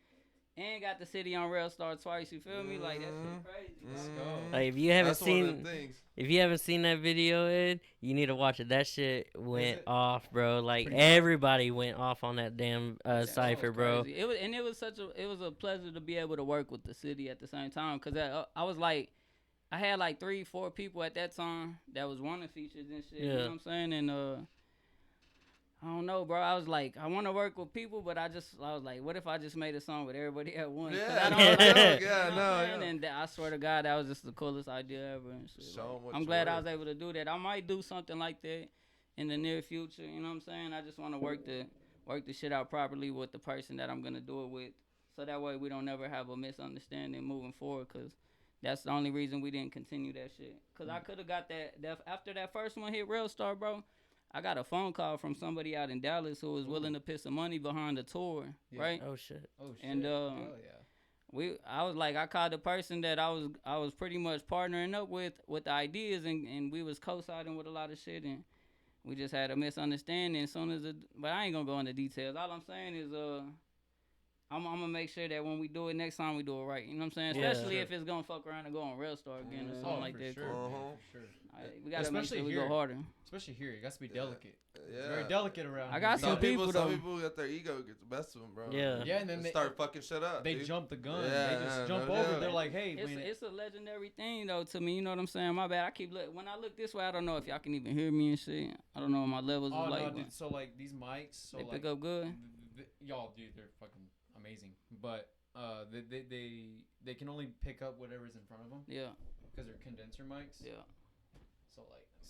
and got the city on Rockstar twice. You feel me? Like that shit crazy. Let's go. Like if you haven't seen that video, Ed, you need to watch it. That shit went off, bro. Like everybody went off on that damn Cipher, bro. It was a pleasure to be able to work with the city at the same time, cause I was like, I had like 3-4 people at that time that was wanting features and shit. You know what I'm saying? And I don't know, bro. I was like, I want to work with people, but I was like, what if I just made a song with everybody at once? Yeah, And I swear to God, that was just the coolest idea ever. And shit. Like, I'm glad I was able to do that. I might do something like that in the near future. You know what I'm saying? I just want to work the shit out properly with the person that I'm gonna do it with, so that way we don't never have a misunderstanding moving forward. Cause that's the only reason we didn't continue that shit. Cause I could have got that after that first one hit Real-Star, bro. I got a phone call from somebody out in Dallas who was willing to put some money behind the tour, right? Oh shit. And I was like, I called the person that I was pretty much partnering up with the ideas, and we was co-signing with a lot of shit, and we just had a misunderstanding. But I ain't gonna go into details. All I'm saying is I'm gonna make sure that when we do it next time, we do it right. You know what I'm saying? Especially if it's gonna fuck around and go on Real-Star again or something like that. Sure, for sure. We gotta make sure we go harder. Especially here, it got to be delicate. Yeah. It's very delicate around. I got some people got their ego gets the best of them, bro. Yeah, and then they start fucking shit up. They jump the gun. They just jump over. They're like, hey, it's a legendary thing though to me. You know what I'm saying? My bad. I keep when I look this way, I don't know if y'all can even hear me and shit. I don't know what my levels is like. No, dude, so like these mics, they pick up good. Y'all, dude, they're fucking amazing. But they can only pick up whatever's in front of them. Yeah. Because they're condenser mics. Yeah.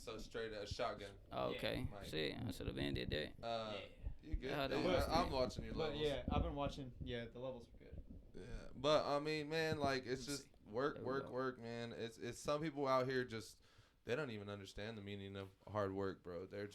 So straight shotgun. Oh, okay. Shit, I should have ended that. You good? I'm watching your levels. But yeah, I've been watching. Yeah, the levels are good. Yeah, but I mean, man, like it's just work, man. It's some people out here just they don't even understand the meaning of hard work, bro. They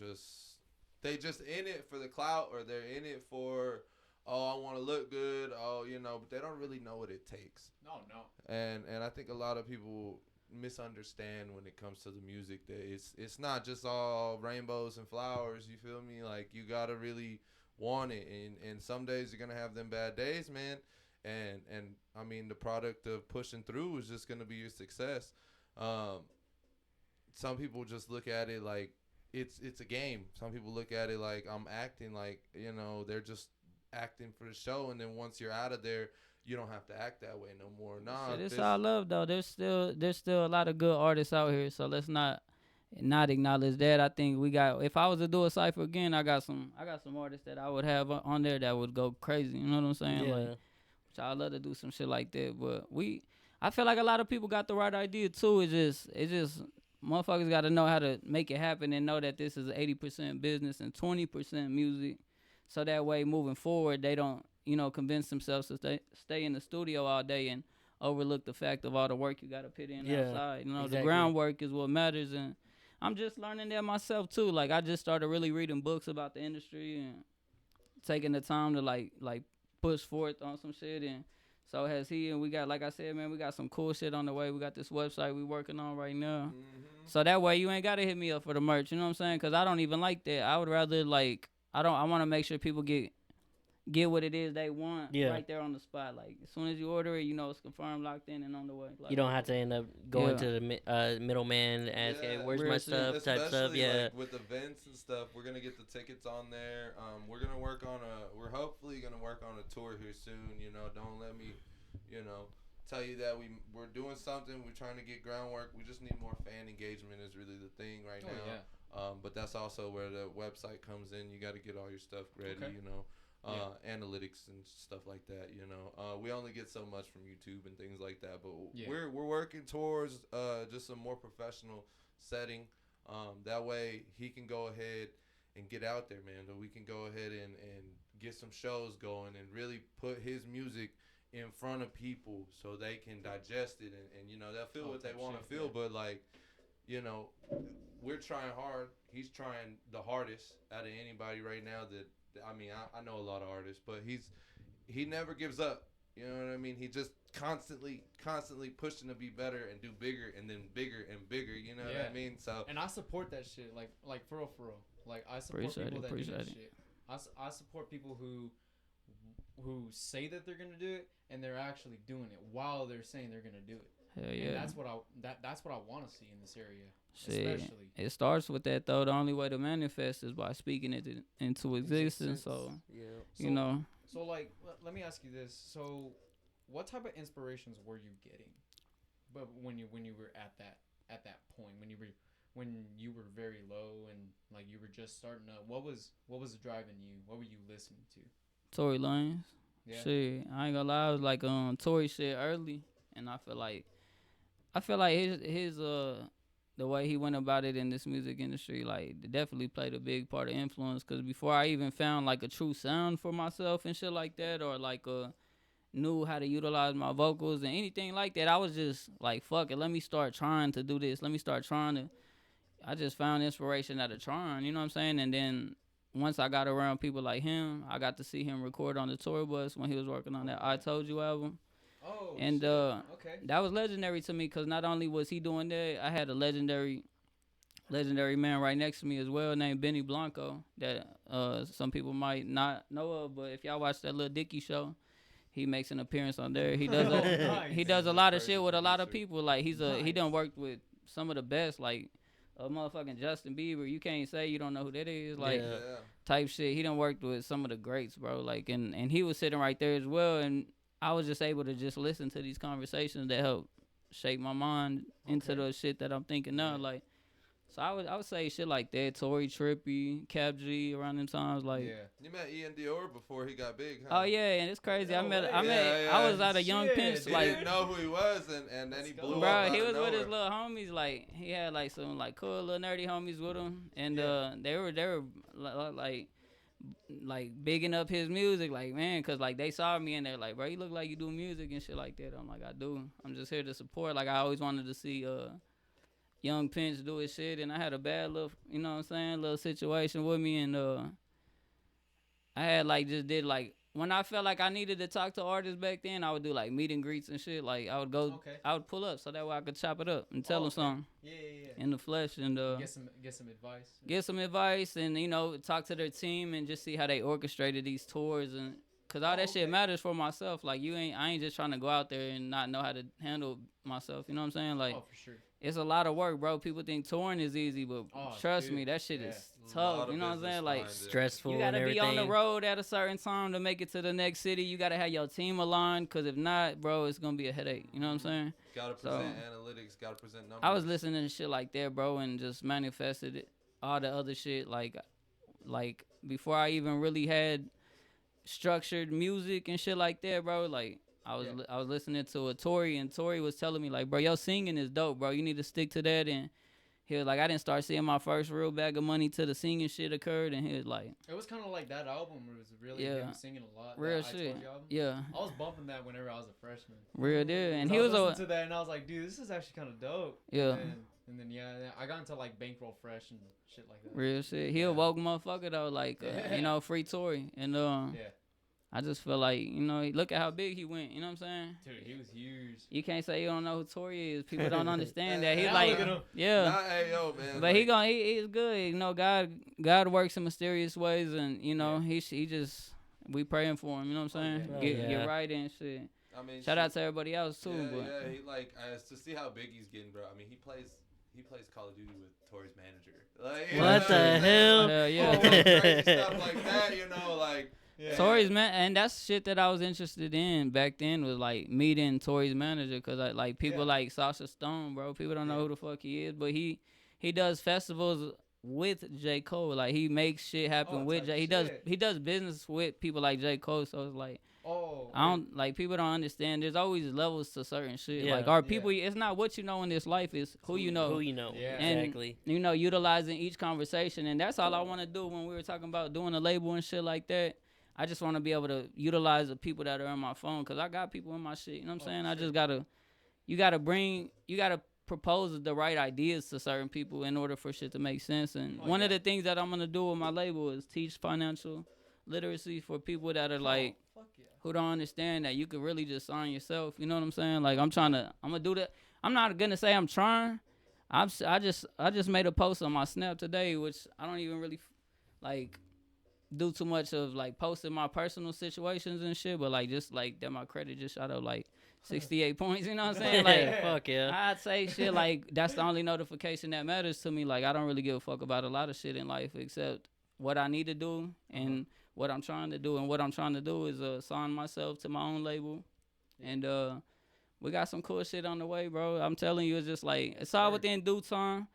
just in it for the clout, or they're in it for, oh, I want to look good, but they don't really know what it takes. No. And I think a lot of people misunderstand when it comes to the music that it's not just all rainbows and flowers. You feel me? Like you gotta really want it, and some days you're gonna have them bad days, man. And I mean the product of pushing through is just gonna be your success. Some people just look at it like it's a game. Some people look at it like I'm acting, like they're just acting for the show, and then once you're out of there, you don't have to act that way no more. Nah, it's all love though. There's still a lot of good artists out here, so let's not acknowledge that. I think we got. If I was to do a Cipher again, I got some artists that I would have on there that would go crazy. You know what I'm saying? Yeah. Like, which I love to do some shit like that. But I feel like a lot of people got the right idea too. It's just motherfuckers got to know how to make it happen and know that this is 80% business and 20% music. So that way, moving forward, they don't, convince themselves to stay in the studio all day and overlook the fact of all the work you got to put in outside. Exactly. The groundwork is what matters, and I'm just learning that myself too. Like I just started really reading books about the industry and taking the time to like push forth on some shit, and so has he. And we got, like I said, man, we got some cool shit on the way. We got this website we working on right now. Mm-hmm. So that way you ain't got to hit me up for the merch. You know what I'm saying? Because I don't even like that. I would rather I want to make sure people get what it is they want right there on the spot. Like as soon as you order it, it's confirmed, locked in, and on the way. Like, you don't have to end up going to the middleman and ask, hey, where's my stuff, type stuff. Yeah. Like with events and stuff, we're gonna get the tickets on there. We're hopefully gonna work on a tour here soon. Don't let me, tell you that we're doing something. We're trying to get groundwork. We just need more fan engagement is really the thing right now. Yeah. But that's also where the website comes in. You got to get all your stuff ready, analytics and stuff like that. We only get so much from YouTube and things like that, but we're working towards just a more professional setting. That way he can go ahead and get out there, man. So we can go ahead and get some shows going and really put his music in front of people so they can digest it and they'll feel what they want to feel. But we're trying hard. He's trying the hardest out of anybody right now. I know a lot of artists, but he never gives up. You know what I mean? He just constantly pushing to be better and do bigger and then bigger and bigger. You know what I mean? So and I support that shit. Like for real. Like I support people that do that shit. I support people who who say that they're gonna do it and they're actually doing it while they're saying they're gonna do it. Hell yeah. And that's what I want to see in this area. Shit. Especially. It starts with that though. The only way to manifest is by speaking it into existence. So, you know. So like, let me ask you this. So, what type of inspirations were you getting? But when you were at that point, when you were very low and like you were just starting up, what was driving you? What were you listening to? Tory Lanez. Yeah. Shit, I ain't gonna lie. I was like Tory shit early, and I feel like his the way he went about it in this music industry, like, definitely played a big part of influence. Cause before I even found like a true sound for myself and shit like that, or like knew how to utilize my vocals and anything like that, I was just like, fuck it, let me start trying to do this. Let me start trying to. I just found inspiration out of trying, you know what I'm saying? And then once I got around people like him, I got to see him record on the tour bus when he was working on that I Told You album. Oh, and shit. Okay. That was legendary to me because not only was he doing that, I had a legendary man right next to me as well named Benny Blanco that some people might not know of, but if y'all watch that Lil Dicky show, he makes an appearance on there. He does he does a lot of shit with a lot of people. Like he done worked with some of the best, like motherfucking Justin Bieber. You can't say you don't know who that is, like type shit. He done worked with some of the greats, bro. Like and he was sitting right there as well, and I was just able to just listen to these conversations that help shape my mind into the shit that I'm thinking now. Like, so I would say shit like that. Tory, Trippy, Cap G around them times. Like, you met Ian Dior before he got big, huh? Oh yeah, and it's crazy. I was at a Young Pimps. He didn't know who he was, and then he blew up. Bro, he was with his little homies. Like, he had like some like cool little nerdy homies with him, and they were like bigging up his music, like, man, cause like they saw me and they're like, bro, you look like you do music and shit like that. I'm like, I do. I'm just here to support. Like, I always wanted to see Young Pinch do his shit, and I had a bad little, you know what I'm saying, little situation with me, and I had like just did like when I felt like I needed to talk to artists back then, I would do like meet and greets and shit. Like I would go, I would pull up so that way I could chop it up and tell them something. In the flesh and get some advice. Get some advice and talk to their team and just see how they orchestrated these tours and cause all that shit matters for myself. Like I ain't just trying to go out there and not know how to handle myself. You know what I'm saying? Like, for sure. It's a lot of work, bro. People think touring is easy, but trust me, that shit is tough. You know what I'm saying? Like, stressful. You gotta be on the road at a certain time to make it to the next city. You gotta have your team aligned, cause if not, bro, it's gonna be a headache. You know what I'm saying? Gotta present analytics. Gotta present numbers. I was listening to shit like that, bro, and just manifested it. All the other shit, like before I even really had structured music and shit like that, bro. Like, I was listening to a Tory, and Tory was telling me, like, bro, your singing is dope, bro. You need to stick to that. And he was like, I didn't start seeing my first real bag of money till the singing shit occurred. And he was like, it was kind of like that album where it was really him singing a lot. Real shit. Yeah. I was bumping that whenever I was a freshman. Real deal. And so he was listening to that, and I was like, dude, this is actually kind of dope. Yeah. And then I got into like Bankroll Fresh and shit like that. Real shit. He a woke motherfucker though, like free Tory. And I just feel like, look at how big he went. You know what I'm saying? Dude, he was huge. You can't say you don't know who Tory is. People don't understand that. He's like, man. But like, he's good. God works in mysterious ways, and he just we praying for him. You know what I'm saying? Get right and shit. I mean, shout out to everybody else too. He to see how big he's getting, bro. I mean, he plays Call of Duty with Tory's manager. Like, what the hell? Yeah. Crazy stuff like that. Like. Yeah. Tory's and that's shit that I was interested in back then was like meeting Tory's manager, cause like people like Sasha Stone, bro. People don't know who the fuck he is, but he does festivals with J. Cole. Like, he makes shit happen with J. He does business with people like J. Cole. So it's like, people don't understand. There's always levels to certain shit. Like, our people, it's not what you know in this life, it's who you know. Who you know. Yeah. And, exactly. Utilizing each conversation, and that's all I want to do when we were talking about doing a label and shit like that. I just want to be able to utilize the people that are on my phone, because I got people in my shit. You know what I'm saying? I just you got to propose the right ideas to certain people in order for shit to make sense. And one of the things that I'm going to do with my label is teach financial literacy for people that are who don't understand that you can really just sign yourself. You know what I'm saying? Like, I'm going to do that. I'm not going to say I'm trying. I just made a post on my Snap today, which I don't even really do too much of like posting my personal situations and shit, but like just like that my credit just shot up like 68 points, you know what I'm saying? Like fuck yeah. I'd say shit like that's the only notification that matters to me. Like I don't really give a fuck about a lot of shit in life except what I need to do and what I'm trying to do. And what I'm trying to do is sign myself to my own label. And we got some cool shit on the way, bro. I'm telling you, it's just like it's all within due time,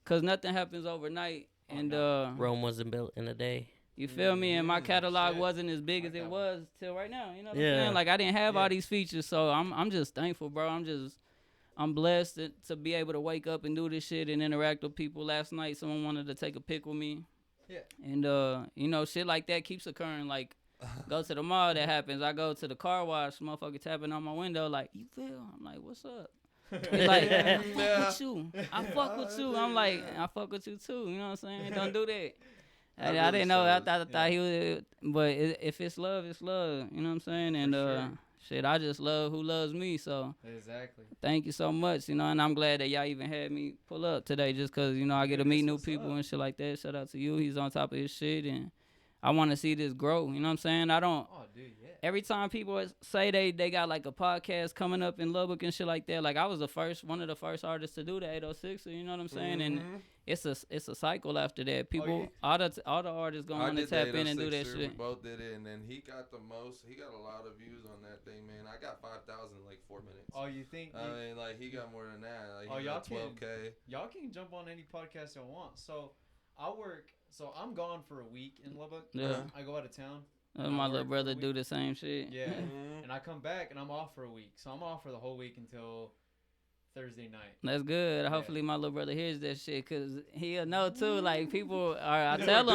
cause nothing happens overnight. And Rome wasn't built in a day. you feel me? And my catalog wasn't as big as it was till right now. You know what I'm saying? Like I didn't have all these features, so I'm just thankful, bro. I'm blessed to be able to wake up and do this shit and interact with people. Last night, someone wanted to take a pic with me. Yeah. And you know, shit like that keeps occurring. Like, go to the mall, that happens. I go to the car wash, motherfucker tapping on my window, like, you feel? I'm like, what's up? He's like, I fuck with you. I fuck with you. I'm like, I fuck with you too. You know what I'm saying? Don't do that. I didn't know. I thought he was, but if it's love, it's love. You know what I'm saying? And shit, I just love who loves me. So exactly. Thank you so much. You know, and I'm glad that y'all even had me pull up today, just cause you know I get to meet new people and shit like that. Shout out to you. He's on top of his shit, and I want to see this grow. You know what I'm saying? I don't. Oh, dude, yeah. Every time people say they got like a podcast coming up in Lubbock and shit like that, like I was one of the first artists to do the 806. You know what I'm saying? And it's a cycle after that. People, all the artists gonna want to tap in and do that shit. We both did it, and then he got a lot of views on that thing, man. I got 5,000 in like 4 minutes. Oh, you think? I mean, like he got more than that. Like, y'all 12K. Y'all can jump on any podcast y'all want. So I'm gone for a week in Lubbock. Yeah. I go out of town. My little brother do the same shit. Yeah. And I come back and I'm off for a week. So I'm off for the whole week until Thursday night. That's good. Hopefully my little brother hears that shit, cause he'll know too. Like people are, I tell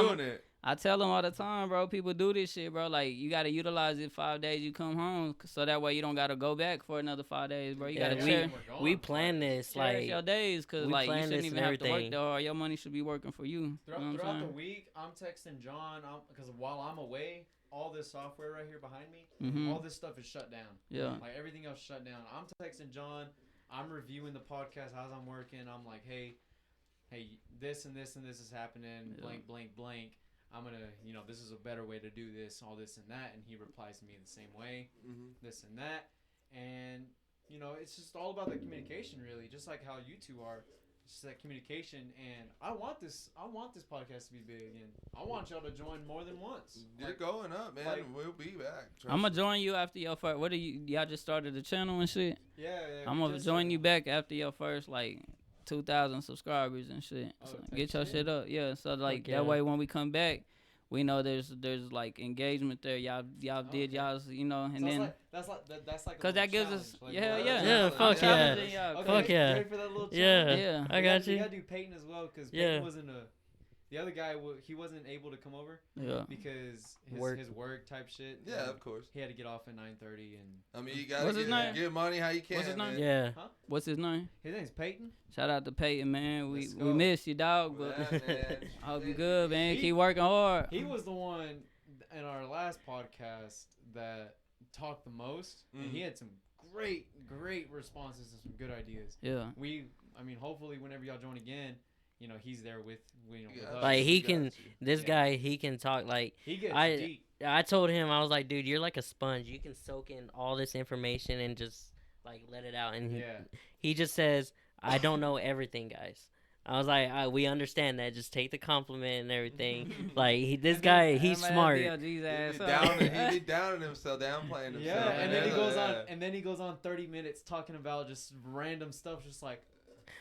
him all the time, bro. People do this shit, bro. Like you gotta utilize it 5 days you come home, so that way you don't gotta go back for another 5 days, bro. You gotta we plan this like your days, cause like you shouldn't even have to work there, or your money should be working for you. Throughout the week, I'm texting John, because while I'm away, all this software right here behind me, all this stuff is shut down. Yeah. Like everything else shut down. I'm texting John. I'm reviewing the podcast as I'm working. I'm like, hey, this and this and this is happening. Yeah. Blank, blank, blank. I'm gonna, this is a better way to do this, all this and that. And he replies to me the same way, this and that. And, it's just all about the communication, really, just like how you two are. It's just that communication. And I want this podcast to be big. And I want y'all to join more than once. You're going up, man. We'll be back. I'm gonna join you after your first. What do y'all just started the channel and shit? Yeah. I'm gonna join you back after your first, 2,000 subscribers and shit. So get your shit up. Yeah, so that way when we come back, we know there's engagement there. Y'all did y'all's, and so then that's like cause that gives us fuck yeah. Fuck yeah. Ready for that little yeah. I got you. You gotta do Peyton as well, cause Peyton wasn't the other guy. He wasn't able to come over. Yeah. Because his work type shit. Yeah, of course. He had to get off at 9:30 and. I mean, you gotta get money how you can. What's his name? Man. Yeah. Huh? What's his name? His name's Peyton. Shout out to Peyton, man. We miss you, dog. But man. I hope you good, man. Keep working hard. He was the one in our last podcast that talked the most, and he had some great responses and some good ideas. Yeah. Hopefully, whenever y'all join again, he's there with us. Like he can, guy, he can talk like. He gets deep. I told him, I was like, dude, you're like a sponge. You can soak in all this information and just let it out. And he just says, I don't know everything, guys. I was like, we understand that. Just take the compliment and everything. This guy, he's smart. He be downing himself, downplaying himself. Yeah, and then he goes on, and then he goes on 30 minutes talking about just random stuff, just like.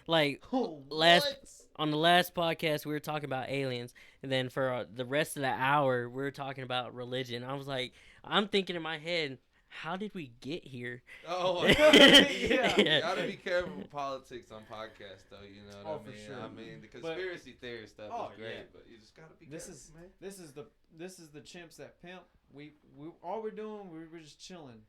On the last podcast we were talking about aliens, and then for the rest of the hour we were talking about religion. I was like, I'm thinking in my head, how did we get here? Oh, yeah. You gotta be careful with politics on podcasts, though. You know what I mean? For sure. I mean, the conspiracy theory stuff is great, but you just gotta be careful, man. This is the Chimps that pimp. We all we're doing, we're just chilling.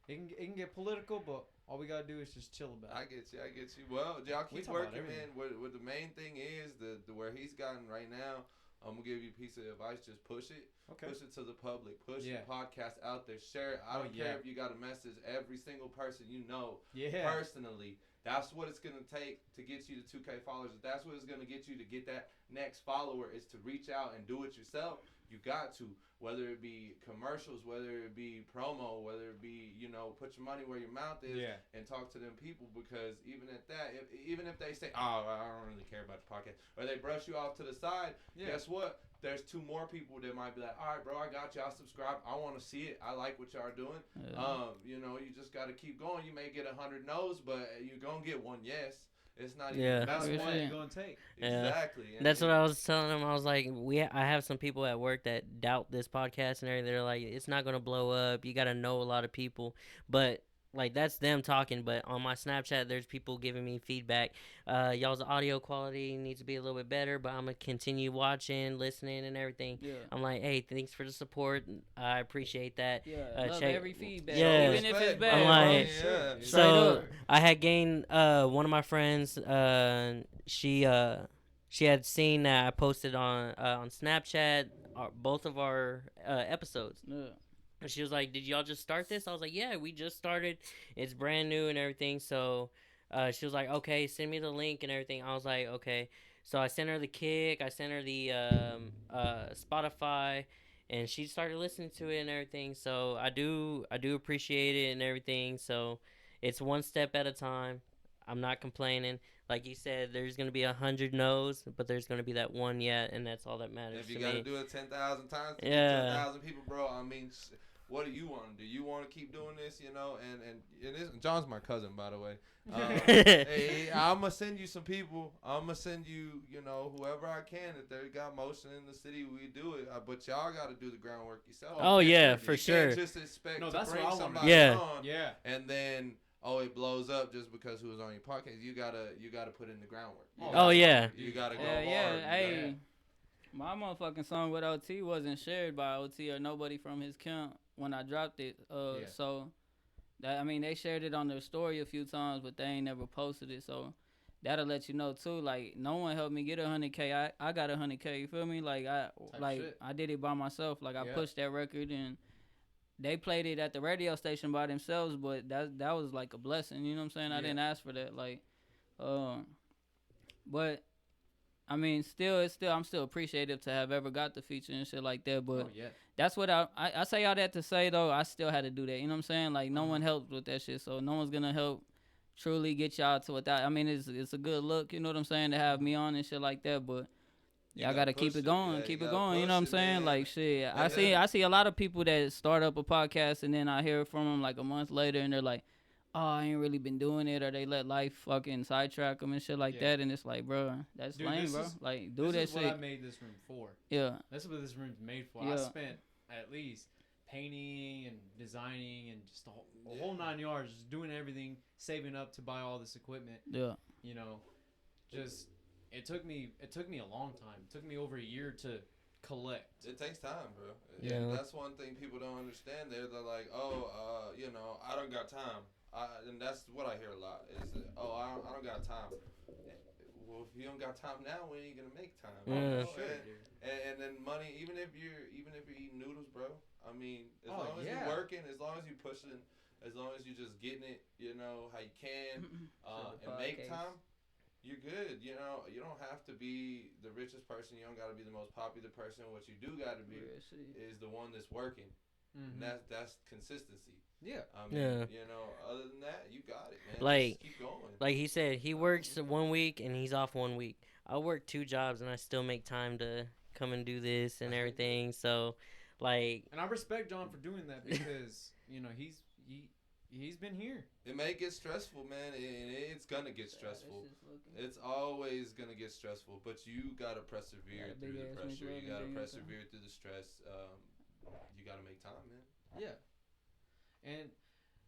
It can get political, but all we gotta do is just chill about it. I get you. Well, y'all keep working, man. What the main thing is, the where he's gotten right now, I'm gonna give you a piece of advice. Just push it. Okay. Push it to the public. Push your podcast out there. Share it. I don't care if you got to message every single person you know personally. That's what it's going to take to get you to 2K followers. If that's what it's going to get you to get that next follower is to reach out and do it yourself. You got to, whether it be commercials, whether it be promo, whether it be, you know, put your money where your mouth is and talk to them people, because even at that, even if they say, oh, I don't really care about the podcast, or they brush you off to the side, guess what? There's 2 more people that might be like, all right, bro, I got you. I'll subscribe. I want to see it. I like what y'all are doing. You know, you just got to keep going. You may get 100 no's, but you're going to get 1 yes. It's not even that's one you're going to take. Exactly. And that's what I was telling him. I was like, I have some people at work that doubt this podcast and everything. They're like, it's not going to blow up. You got to know a lot of people. But like, that's them talking, but on my Snapchat, there's people giving me feedback. Y'all's audio quality needs to be a little bit better, but I'm going to continue watching, listening, and everything. Yeah. I'm like, hey, thanks for the support. I appreciate that. Yeah, love every feedback, even if it's bad. I'm like, so I had gained one of my friends, she had seen that I posted on Snapchat both of our episodes. Yeah. And she was like, did y'all just start this? I was like, yeah, we just started. It's brand new and everything. So she was like, okay, send me the link and everything. I was like, okay. So I sent her the Kick. I sent her the Spotify. And she started listening to it and everything. So I do appreciate it and everything. So it's one step at a time. I'm not complaining. Like you said, there's going to be 100 no's, but there's going to be that one yet, and that's all that matters. If you got to do it 10,000 times to get 10,000 people, bro, I mean, what do you want to do? You want to keep doing this, you know? And John's my cousin, by the way. Hey, I'm going to send you some people. I'm going to send you, you know, whoever I can. If they got motion in the city, we do it. But y'all got to do the groundwork yourself. Oh, yeah, for sure. You can't just expect to bring somebody on. Yeah. And then, it blows up just because who was on your podcast. You gotta put in the groundwork. You gotta go hard. Hey, my motherfucking song with OT wasn't shared by OT or nobody from his camp when I dropped it. So that, I mean, they shared it on their story a few times, but they ain't never posted it. So that'll let you know too. Like, no one helped me get 100K. I got 100K. You feel me? Like I did it by myself. Like I pushed that record and they played it at the radio station by themselves, but that was like a blessing. You know what I'm saying? I didn't ask for that. Like, but I mean, I'm still appreciative to have ever got the feature and shit like that. But that's what I say all that to say though. I still had to do that. You know what I'm saying? Like, no one helped with that shit, so no one's gonna help truly get y'all to without. I mean, it's a good look. You know what I'm saying, to have me on and shit like that, but. Y'all gotta keep it going, keep it going. You know what I'm saying? Man. Like shit, I see a lot of people that start up a podcast and then I hear from them like a month later and they're like, "Oh, I ain't really been doing it," or they let life fucking sidetrack them and shit like that. And it's like, bro, that's lame, bro. Like, do that shit. This is what I made this room for. Yeah, that's what this room's made for. I spent at least painting and designing and just the whole 9 yards, just doing everything, saving up to buy all this equipment. Yeah, you know, just. It took me a long time. It took me over a year to collect. It takes time, bro. Yeah. That's one thing people don't understand. They're like, you know, I don't got time. And that's what I hear a lot is, I don't got time. Well, if you don't got time now, when are you gonna make time? Yeah. And then money, even if you're eating noodles, bro. I mean, as long as you're working, as long as you're pushing, as long as you're just getting it, you know, how you can, and make time. You're good. You know, you don't have to be the richest person. You don't got to be the most popular person. What you do got to be is the one that's working. Mm-hmm. And that's consistency. Yeah. I mean, you know, other than that, you got it, man. Like, just keep going. Like he said, he works 1 week and he's off 1 week. I work 2 jobs and I still make time to come and do this and everything. So, like. And I respect John for doing that because, you know, he's been here. It may get stressful, man, and it's gonna get stressful. It's always gonna get stressful, but you gotta persevere through the pressure. You gotta persevere through the stress. You gotta make time, man. Yeah. And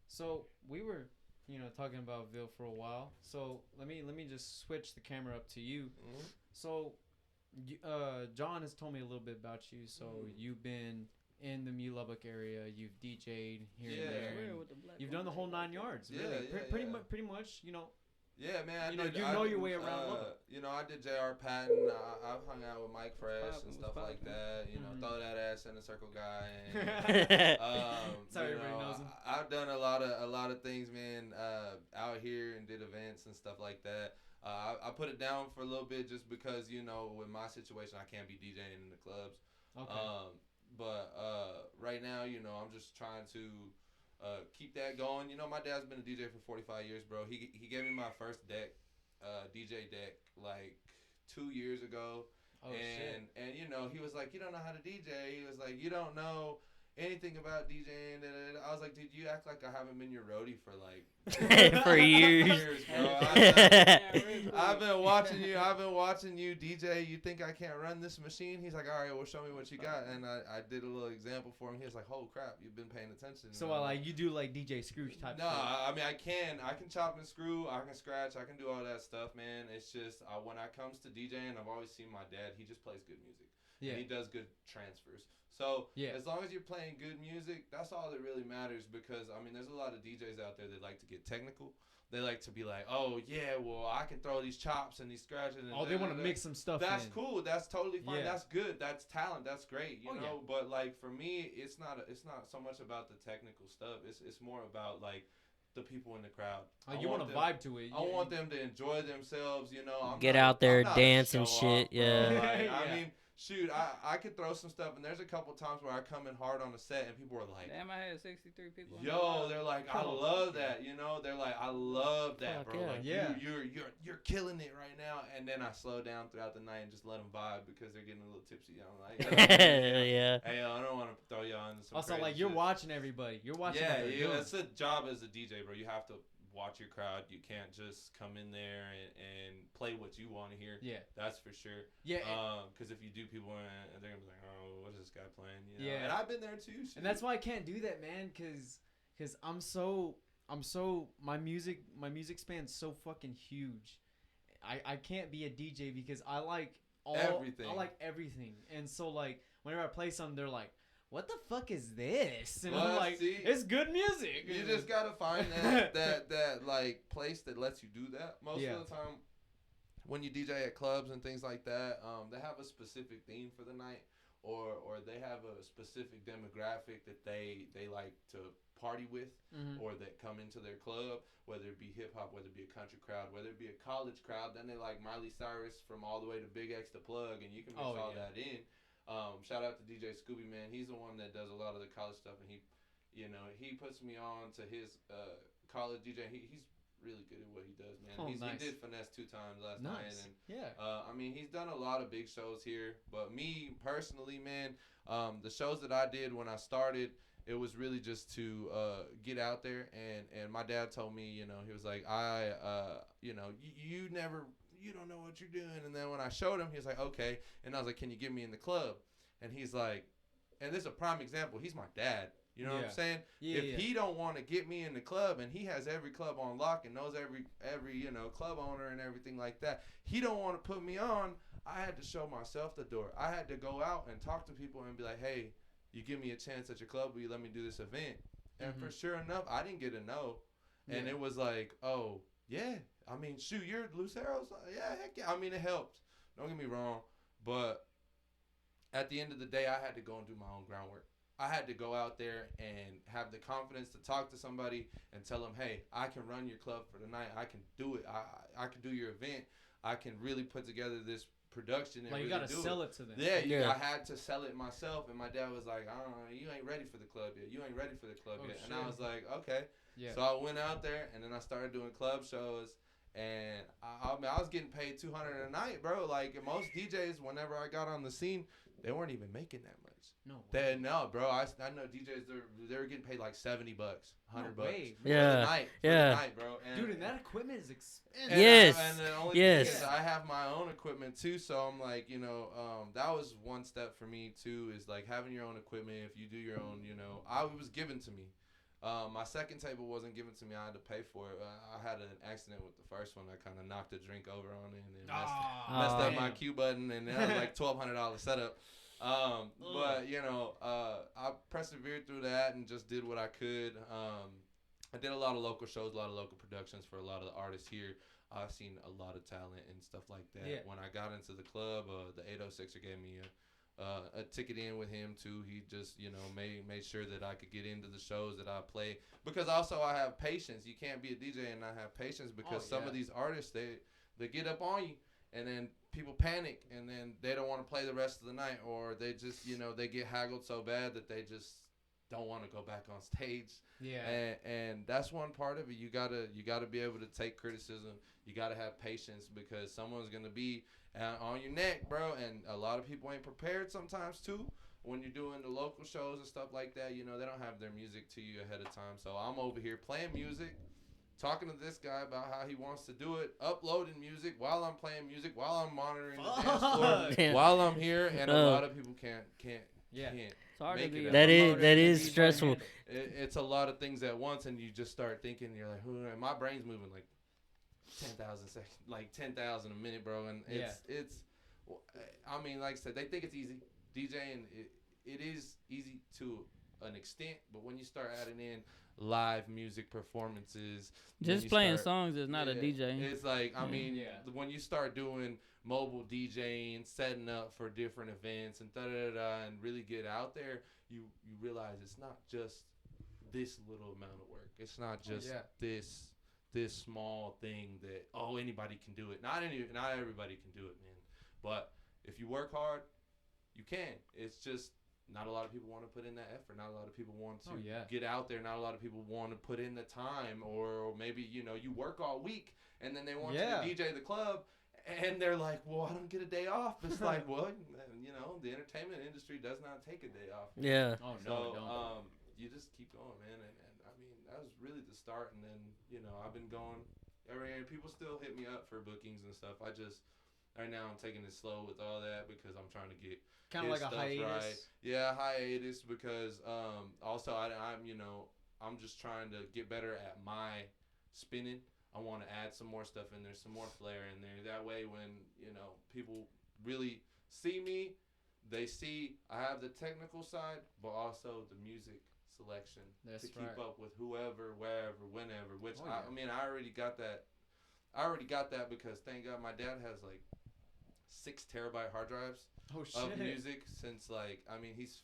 so we were, you know, talking about Ville for a while. So let me just switch the camera up to you. Mm-hmm. So, John has told me a little bit about you. So you've been in the Lubbock area, you've DJ'd here and there. You've done the whole 9 yards. Really. Pretty much, you know, Yeah, man. You know your way around Lubbock. You know, I did J.R. Patton. I've hung out with Mike Fresh and stuff like that. You know, throw that ass in a circle guy. And, Sorry, everybody knows him. I've done a lot of things, man, out here and did events and stuff like that. I put it down for a little bit just because, you know, with my situation, I can't be DJing in the clubs. Okay. But right now, you know, I'm just trying to keep that going. You know, my dad's been a DJ for 45 years, bro. He gave me my first deck, DJ deck, like 2 years ago. Oh, shit. And you know, he was like, you don't know how to DJ. He was like, you don't know anything about DJing. I was like, dude, you act like I haven't been your roadie for like for years. Bro. I've been watching you DJ. You think I can't run this machine? He's like, all right, well, show me what you got. And I did a little example for him. He was like, oh crap, you've been paying attention. So like you do like DJ Scrooge type no, shit? I mean I can chop and screw, I can scratch, I can do all that stuff, man. It's just when it comes to DJing, I've always seen my dad. He just plays good music. Yeah. And he does good transfers. So as long as you're playing good music, that's all that really matters. Because I mean, there's a lot of DJs out there that like to get technical. They like to be like, oh yeah, well I can throw these chops and these scratches. And they want to mix some stuff. That's cool. That's totally fine. Yeah. That's good. That's talent. That's great. You know. Yeah. But like for me, it's not so much about the technical stuff. It's more about like the people in the crowd. You want to vibe to it. I want them to enjoy themselves. You know. Get out there, dance and shit. Yeah. Like, I mean. Shoot, I could throw some stuff, and there's a couple times where I come in hard on a set, and people are like, damn, I had 63 people. Yo, they're like, I love that, you know? They're like, I love that, bro. Yeah. Like, you're killing it right now. And then I slow down throughout the night and just let them vibe because they're getting a little tipsy. I'm like, yeah. Hey, I don't want to throw y'all into some also, like, you're watching everybody. You're watching. Yeah, it's a job as a DJ, bro. You have to watch your crowd. You can't just come in there and play what you want to hear. Yeah, that's for sure. Yeah, because if you do, people they're gonna be like, oh, what is this guy playing? You know? Yeah, and I've been there too. Shoot. And that's why I can't do that, man. Cause I'm so my music span's so fucking huge. I can't be a DJ because I like everything. I like everything, and so like whenever I play something, they're like, what the fuck is this? And I'm like, it's good music. You just gotta find that like place that lets you do that. Most of the time, when you DJ at clubs and things like that, they have a specific theme for the night, or they have a specific demographic that they like to party with, or that come into their club, whether it be hip hop, whether it be a country crowd, whether it be a college crowd. Then they like Miley Cyrus from all the way to Big X to Plug, and you can mix all that in. Shout out to DJ Scooby, man. He's the one that does a lot of the college stuff, and he puts me on to his college DJ. He's really good at what he does, man. Nice. He did Finesse 2 times last night, and I mean, he's done a lot of big shows here. But me personally, man, the shows that I did when I started, it was really just to get out there. And my dad told me, you know, he was like, you don't know what you're doing. And then when I showed him, he was like, okay. And I was like, can you get me in the club? And he's like, and this is a prime example. He's my dad. You know what I'm saying? Yeah, if he don't want to get me in the club, and he has every club on lock and knows every club owner and everything like that, he don't want to put me on. I had to show myself the door. I had to go out and talk to people and be like, hey, you give me a chance at your club, will you let me do this event? And for sure enough, I didn't get a no. And it was like, oh, yeah. I mean, shoot, you're Lucero's. Yeah, heck yeah. I mean, it helped. Don't get me wrong. But at the end of the day, I had to go and do my own groundwork. I had to go out there and have the confidence to talk to somebody and tell them, hey, I can run your club for the night. I can do it. I can do your event. I can really put together this production and like really you gotta sell it to them. Yeah, I had to sell it myself. And my dad was like, I don't know, you ain't ready for the club yet. You ain't ready for the club yet. Shit. And I was like, okay. Yeah. So I went out there, and then I started doing club shows. And I was getting paid $200 a night, bro. Like most DJs, whenever I got on the scene, they weren't even making that much. No, bro. I know DJs. They were getting paid like $70, $100 for the night, bro. And, dude, and that equipment is expensive. And the only thing is, I have my own equipment too. So I'm like, that was one step for me too. Is like having your own equipment. If you do your own, it was given to me. My second table wasn't given to me. I had to pay for it. I had an accident with the first one. I kind of knocked a drink over on it and messed up my cue button, and it was like $1,200 setup. But I persevered through that and just did what I could. I did a lot of local shows, a lot of local productions for a lot of the artists here. I've seen a lot of talent and stuff like that. Yeah. When I got into the club, the 806er gave me a ticket in with him too. He just, you know, made sure that I could get into the shows that I play, because also I have patience. You can't be a DJ and not have patience, because some of these artists, they get up on you, and then people panic, and then they don't want to play the rest of the night, or they just, you know, they get haggled so bad that they just don't want to go back on stage. Yeah. And that's one part of it. You gotta be able to take criticism. You gotta have patience, because someone's gonna be on your neck, bro. And a lot of people ain't prepared sometimes too. When you're doing the local shows and stuff like that, you know, they don't have their music to you ahead of time. So I'm over here playing music, talking to this guy about how he wants to do it, uploading music while I'm playing music, while I'm monitoring the dance floor, while I'm here, and a lot of people can't It's hard to make be it. That a is stressful. It's a lot of things at once, and you just start thinking, you're like, and my brain's moving like 10,000 seconds, like 10,000 a minute, bro. And it's, I mean, like I said, they think it's easy. DJing, it is easy to an extent, but when you start adding in live music performances, just playing songs is not a DJ. It's like, I mean, when you start doing mobile DJing, setting up for different events and and really get out there, you realize it's not just this little amount of work. It's not just this small thing that anybody can do it. Not everybody can do it, man. But if you work hard, you can. It's just not a lot of people want to put in that effort. Not a lot of people want to get out there. Not a lot of people want to put in the time, or maybe, you know, you work all week and then they want you to DJ the club, and they're like, well, I don't get a day off. It's like, well, you know, the entertainment industry does not take a day off. Yeah. Oh, no, so, you just keep going, man. And I mean, that was really the start. And then, you know, I've been going. People still hit me up for bookings and stuff. Right now I'm taking it slow with all that, because I'm trying to get kind of like a hiatus. Right. Yeah, hiatus, because also I'm just trying to get better at my spinning. I want to add some more stuff in there, some more flair in there. That way, when, you know, people really see me, they see I have the technical side, but also the music selection to keep up with whoever, wherever, whenever. Which I mean, I already got that. Because thank God my dad has like 6 terabyte hard drives of music since, like, I mean, he's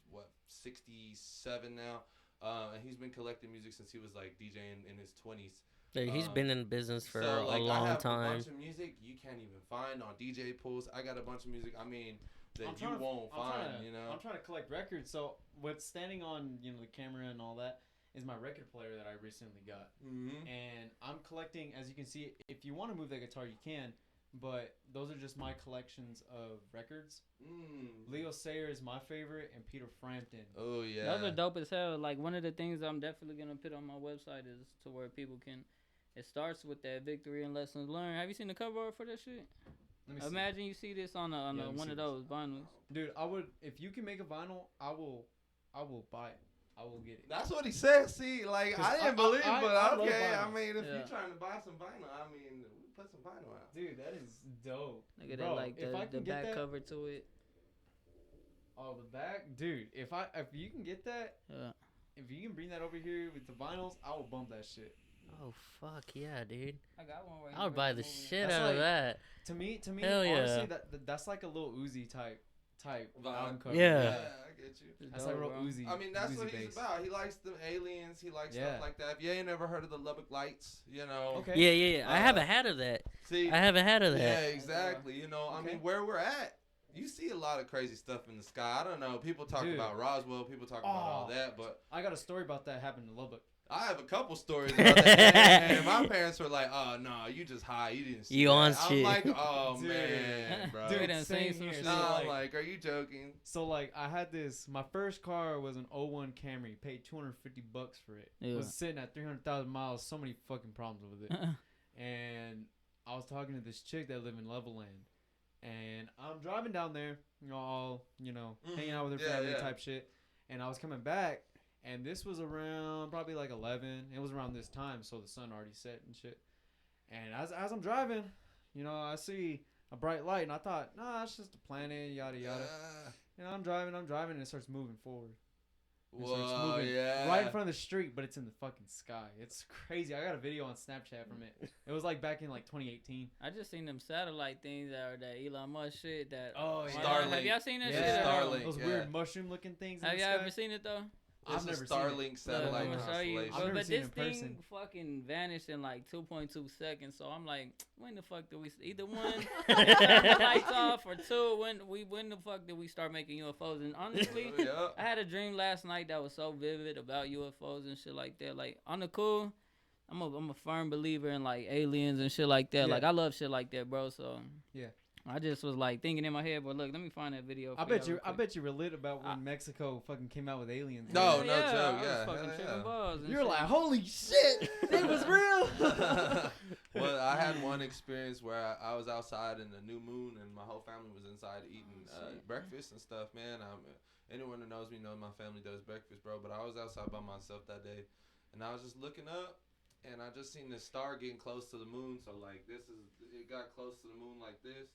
67 now, and he's been collecting music since he was like DJing in his 20s. Yeah, he's been in business for a long I have time. a bunch of music you can't even find on DJ pools. I got a bunch of music, I mean, that you won't find, you know. I'm trying to collect records. So what's standing on, you know, the camera and all that is my record player that I recently got. Mm-hmm. And I'm collecting, as you can see, if you want to move that guitar, you can. But those are just my collections of records. Leo Sayer is my favorite, and Peter Frampton. Oh, yeah. Those are dope as hell. Like, one of the things I'm definitely going to put on my website is to where people can... It starts with that victory and lessons learned. Have you seen the cover art for that shit? Imagine you see this on one of those vinyls. Dude, I would... If you can make a vinyl, I will buy it. I will get it. That's what he said. See, like, I didn't believe, but okay. I mean, if you're trying to buy some vinyl, I mean... Put some vinyl out. Dude, that is dope. Look at that, like the back cover to it. Oh, the back? Dude, if you can get that, if you can bring that over here with the vinyls, I will bump that shit. Oh, fuck yeah, dude. I got one right here. I would buy the shit out of that. To me, hell honestly, that's like a little Uzi type album cover. Yeah. I get you. That's like real Uzi. I mean, that's Uzi what he's bass. about. He likes the aliens. He likes stuff like that. If you ain't never heard of the Lubbock Lights, you know. Okay. Yeah. I have a hat of that. See, I have a hat of that. Yeah, exactly. You know, I mean, where we're at, you see a lot of crazy stuff in the sky. I don't know. People talk about Roswell. People talk about all that, but I got a story about that happened in Lubbock. I have a couple stories about that. And my parents were like, "Oh no, you just high. You didn't see you that." on I'm shit. like, "Oh man, bro." Dude, same here. No, I'm like, "Are you joking?" So like, I had this. My first car was an '01 Camry. Paid $250 for it. Yeah. It was sitting at 300,000 miles. So many fucking problems with it. And I was talking to this chick that lived in Levelland, and I'm driving down there, hanging out with her family type shit. And I was coming back. And this was around probably like 11. It was around this time, so the sun already set and shit. And as I'm driving, I see a bright light, and I thought, nah, it's just a planet, yada yada. I'm driving, and it starts moving forward. Whoa, yeah. right in front of the street, but it's in the fucking sky. It's crazy. I got a video on Snapchat from it. It was like back in like 2018. I just seen them satellite things that Elon Musk shit. That Starlink. Have y'all seen that shit? Starlink. Those weird mushroom looking things. Have y'all ever seen it though? I've never Starlink satellite constellation. I've never but seen this it in person. thing fucking vanished in like 2.2 seconds. So I'm like, when the fuck did we either one turn the lights off, or two, when the fuck did we start making UFOs? And honestly, I had a dream last night that was so vivid about UFOs and shit like that. Like on the cool, I'm a firm believer in like aliens and shit like that. Yeah. Like I love shit like that, bro. So yeah. I just was like thinking in my head, but look, let me find that video. I bet you were lit about when Mexico fucking came out with aliens. No joke, I was fucking tripping balls. You're like, holy shit, it was real. Well, I had one experience where I was outside in the new moon, and my whole family was inside eating breakfast and stuff. Man, anyone who knows me knows my family does breakfast, bro. But I was outside by myself that day, and I was just looking up, and I just seen this star getting close to the moon. So like it got close to the moon like this.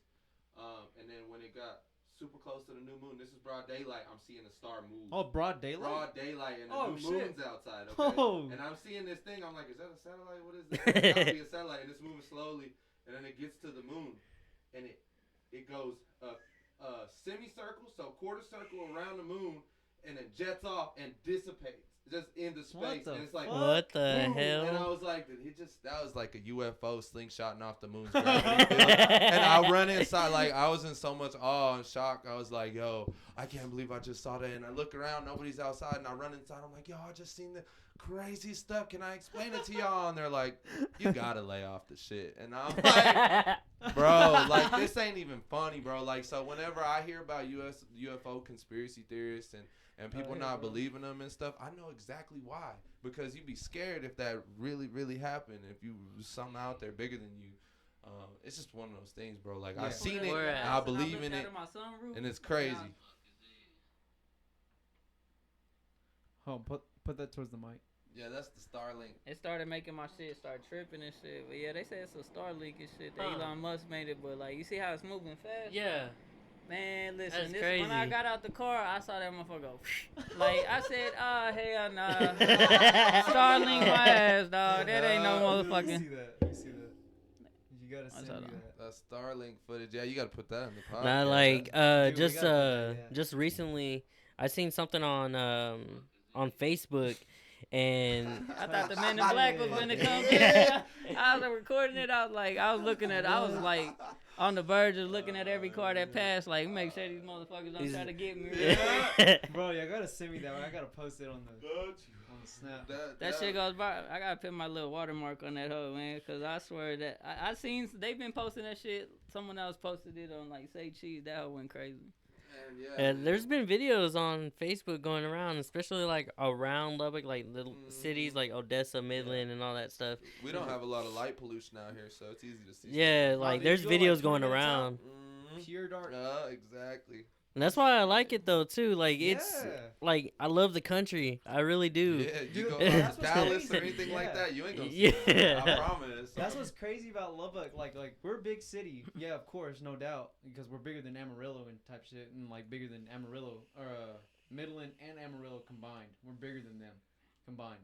And then when it got super close to the new moon, this is broad daylight, I'm seeing the star move. Oh, broad daylight? Broad daylight, and the new moon's outside, okay? Oh. And I'm seeing this thing, I'm like, is that a satellite? What is that? It's gotta be a satellite, and it's moving slowly, and then it gets to the moon, and it goes a semicircle, so quarter circle around the moon, and it jets off and dissipates. Just into space, and it's like, what the hell? And I was like, that was like a UFO slingshotting off the moon's gravity field. And I run inside, like I was in so much awe and shock. I was like, yo, I can't believe I just saw that. And I look around, nobody's outside, and I run inside. I'm like, yo, I just seen the crazy stuff. Can I explain it to y'all? And they're like, you gotta lay off the shit. And I'm like, bro, like this ain't even funny, bro. Like, so whenever I hear about UFO conspiracy theorists and people not believing them and stuff, I know exactly why. Because you'd be scared if that really, really happened. If you was something out there bigger than you. It's just one of those things, bro. Like, I've seen it, I believe in it, and it's crazy. Oh, put that towards the mic. Yeah, that's the Starlink. It started making my shit start tripping and shit. But yeah, they say it's a Starlink and shit. Elon Musk made it, but like, you see how it's moving fast? Yeah. Man, listen, That's crazy. When I got out the car, I saw that motherfucker go. Like, I said, oh, hell nah. Starlink my ass, dog. That ain't no motherfucking. You see that. You gotta send me that. That Starlink footage. Yeah, you gotta put that in the podcast. Nah, like, Dude, just recently, I seen something on Facebook. And I thought the Men in Black was gonna come in. I was recording it. I was like on the verge of looking at every car that passed. Like, make sure these motherfuckers don't try to get me. Bro, you gotta send me that. I gotta post it on the snap. That shit goes by. I gotta put my little watermark on that hoe, man. Cause I swear that I seen they've been posting that shit. Someone else posted it on like Say Cheese. That hoe went crazy. And there's been videos on Facebook going around, especially like around Lubbock, like little cities like Odessa, Midland, and all that stuff. We don't have a lot of light pollution out here, so it's easy to see. Yeah, like there's videos going around. Pure dark. Exactly. And that's why I like it though too. Like it's like I love the country. I really do. Yeah, you go to Dallas or anything like that, you ain't gonna see it. I promise. That's what's crazy about Lubbock. Like we're a big city. Yeah, of course, no doubt, because we're bigger than Amarillo and type shit, and like bigger than Amarillo or Midland and Amarillo combined. We're bigger than them combined,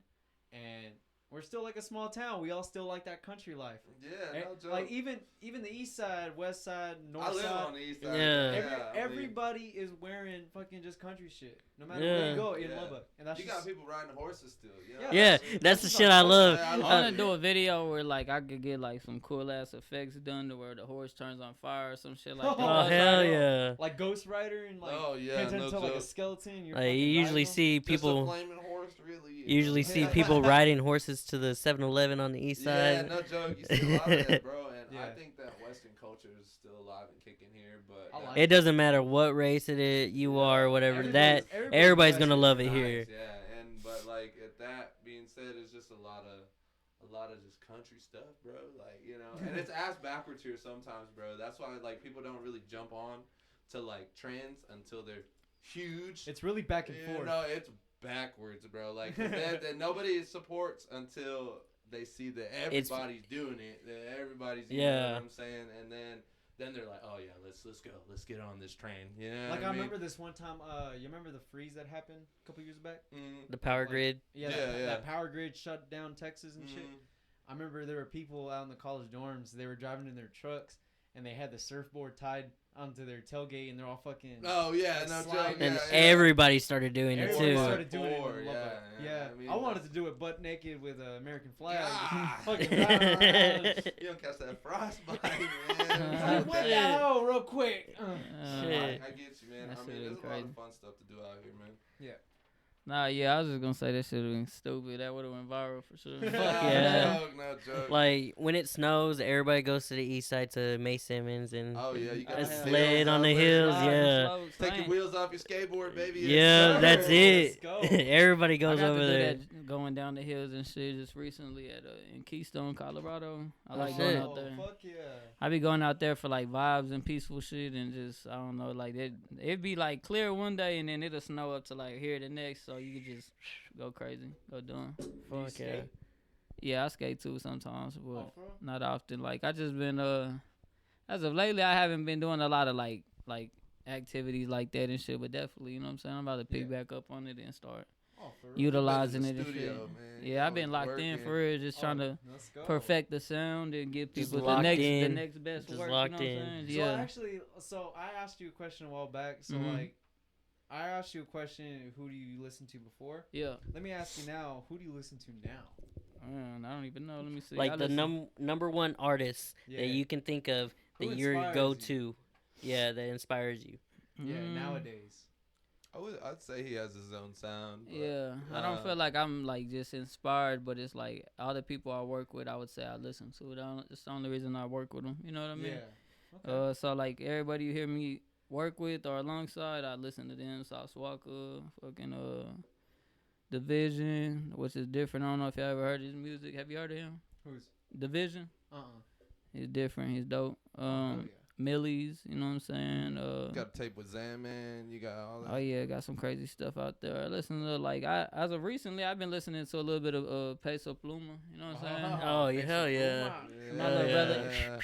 and we're still like a small town. We all still like that country life. Yeah, no joke. Like even the east side, west side, north side. I live on the east side. Yeah. Everybody is wearing fucking just country shit. No matter where you go in Lubbock. And that's got people riding horses still. Yeah, that's the shit I love. I want to do a video where like I could get like some cool ass effects done to where the horse turns on fire or some shit like that. Oh hell yeah! Like Ghost Rider and like turn into like a skeleton. You usually see people. Just a flaming horse, really. Usually see people riding horses to the 7-Eleven on the east side. Yeah, no joke. You see a lot of that, bro. And I think that Western culture is still alive and kicking here. But it doesn't matter what race you are or whatever. Everybody's gonna love it here. Yeah, but like that being said, it's just a lot of just country stuff, bro. Like, you know, and it's ass backwards here sometimes, bro. That's why like people don't really jump on to like trends until they're huge. It's really back and forth. No, it's backwards, bro. Like that nobody supports until they see that everybody's doing it. That everybody's, you know what I'm saying, and then then they're like, oh yeah, let's go, let's get on this train. You know Like what I mean? remember this one time. You remember the freeze that happened a couple years back? The power grid. Yeah, Yeah, that power grid shut down Texas and shit. I remember there were people out in the college dorms. They were driving in their trucks and they had the surfboard tied onto their tailgate, and they're all fucking. Oh yeah, no joke. And yeah, everybody started doing it Everybody too. started doing it in Lubbock. Yeah, I wanted to do it butt naked with an American flag. Ah, Fucking driving around. you don't catch that frostbite, man. Like, what the hell, real quick? I Shit. get you, man. That I shit mean, is there's a lot crazy. of fun stuff to do out here, man. Nah, yeah, I was just gonna say that shit was stupid. That would have went viral for sure. Fuck yeah. No joke. Like when it snows, everybody goes to the east side to May Simmons and Oh yeah, you got a the sled hills on out the there. hills. Slide, Yeah, slow, Take your same. wheels off your skateboard, baby. yeah, Yes, that's sir. it. Let's go. Everybody I goes got to over do there. that going down the hills and shit just recently at in Keystone, Colorado. I Oh, like shit. going out there. Fuck yeah. I be going out there for like vibes and peaceful shit and just I don't know like it'd be like clear one day and then it'll snow up to like here the next, so you could just go crazy, go doing. Fuck yeah. skate? Yeah, I skate too sometimes, but Oh, for real? not often. Like I just been as of lately I haven't been doing a lot of like activities like that and shit, but definitely, you know what I'm saying? I'm about to pick back up on it and start Oh, for real? utilizing Been in it the and studio, shit. man. You Yeah, I've know, been locked in working. for it, just trying to Let's go. perfect the sound and give Just people the locked next in. best Just work. locked you know in. What I'm So saying? Yeah. actually, I asked you a question a while back. So Mhm. like, I asked you a question. Who do you listen to before? Yeah. Let me ask you now. Who do you listen to now? I don't even know. Let me see. Like I the listen- number one artist Yeah. that you can think of Who that your inspires go-to. Yeah, that inspires you. Yeah, Mm, nowadays. I'd say he has his own sound. But, Yeah, I don't feel like I'm like just inspired, but it's like all the people I work with, I would say I listen to. It's the only reason I work with them. You know what I mean? Yeah. Okay. So like everybody you hear me work with or alongside, I listen to them. Sauce Walker, fucking Division, which is different. I don't know if you ever heard his music. Have you heard of him? Who's? Division. Uh-uh. He's different. He's dope. Oh, yeah. Millie's, you know what I'm saying? You got a tape with Zan, man. You got all that. Oh yeah, got some crazy stuff out there. I listen to like as of recently, I've been listening to a little bit of Peso Pluma. You know what I'm saying? Oh, yeah, hell yeah. My little brother. Yeah.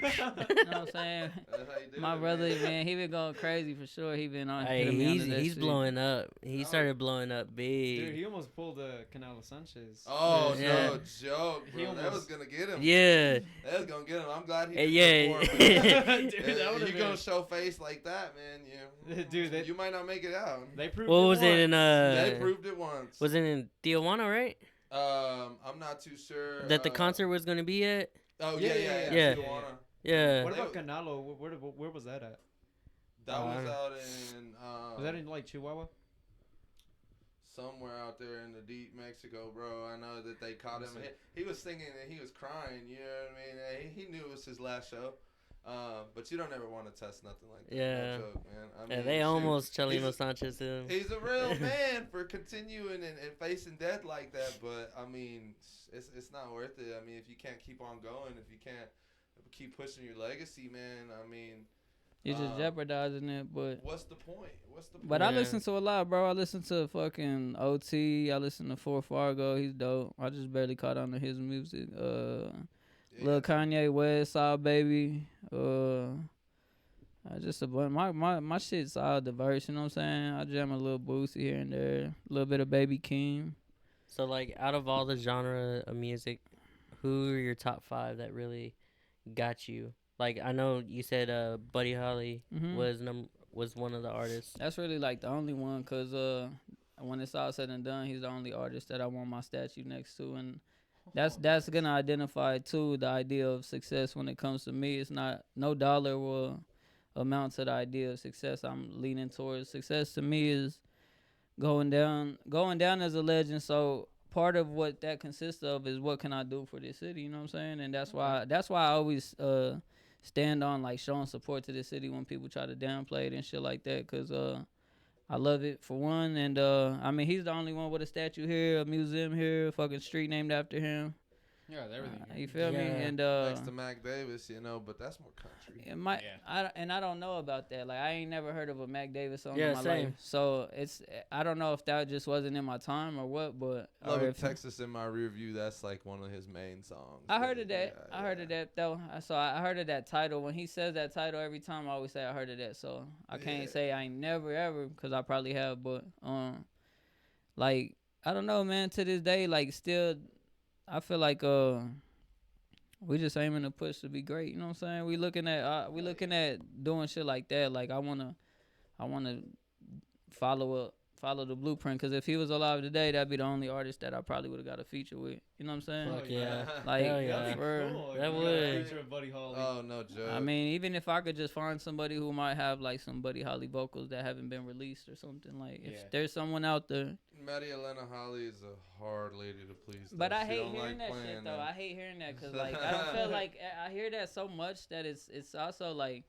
You know what I'm saying? That's how you do My it, brother, man, he been going crazy for sure. He been on. Hey, putting me onto that he's shit. blowing up. He Oh. started blowing up big. Dude, he almost pulled Canelo Sanchez. Oh, Yeah. no joke, He bro. That almost- was going to get him. Yeah. That was going to get him. I'm glad he Hey, didn't yeah. perform, man. Dude, that would've You going been- to show face like that, man. Dude, you might not make it out. They proved What it was it in once. They proved it once. Was it in Tijuana, right? I'm not too sure. That the concert was gonna be at? Oh, Yeah, yeah. yeah. Tijuana. Yeah. What They about w- Canelo? Where was that at? That was Uh, out in Was that in like Chihuahua? somewhere out there in the deep Mexico, bro. I know that they caught him. He was singing and he was crying. You know what I mean? He knew it was his last show. But you don't ever want to test nothing like that. Yeah. No joke, man. I Yeah, mean, they shoot. almost Chelino He's- Sanchez him. He's a real man for continuing and facing death like that. But I mean, it's not worth it. I mean, if you can't keep on going, if you can't keep pushing your legacy, man. I mean, You're just jeopardizing it, but. what's the point? What's the point? But I Yeah. listen to a lot, bro. I listen to fucking OT. I listen to Fort Fargo. He's dope. I just barely caught on to his music. Lil Kanye West, Saw Baby. I just a bunch. My shit's all diverse. You know what I'm saying? I jam a little Boosie here and there. A little bit of Baby King. So like out of all the genre of music, who are your top 5 that really got you? Like I know you said Buddy Holly Mhm. was one of the artists. That's really like the only one, cause when it's all said and done, he's the only artist that I want my statue next to, and that's gonna identify too the idea of success when it comes to me. It's not no dollar will amount to the idea of success. I'm leaning towards success. To me is going down as a legend. So part of what that consists of is what can I do for this city. You know what I'm saying? And that's why I always stand on like showing support to this city when people try to downplay it and shit like that, cause I love it for one, and I mean he's the only one with a statue here, a museum here, a fucking street named after him. Yeah, everything. You feel me? And next to Mac Davis, you know, but that's more country. I don't know about that. Like I ain't never heard of a Mac Davis song in my life. So I don't know if that just wasn't in my time or what. But Lubbock, Texas, in my rear view. That's like one of his main songs. I heard of that. I heard of that though. I heard of that title. When he says that title every time, I always say I heard of that. So I can't say I ain't never ever, because I probably have. But like I don't know, man. To this day, like still, I feel like we just aiming to push to be great. You know what I'm saying? We looking at doing shit like that. Like I wanna follow the blueprint. Cause if he was alive today, that'd be the only artist that I probably would have got a feature with. You know what I'm saying? Fuck yeah. Like yeah. Cool. That would. Feature of Buddy Holly. Oh no joke. I mean, even if I could just find somebody who might have like some Buddy Holly vocals that haven't been released or something. Like if there's someone out there. Maddie Elena Holly is a hard lady to please. But I hate hearing that shit though. I hate hearing that because like I don't feel like I hear that so much that it's also like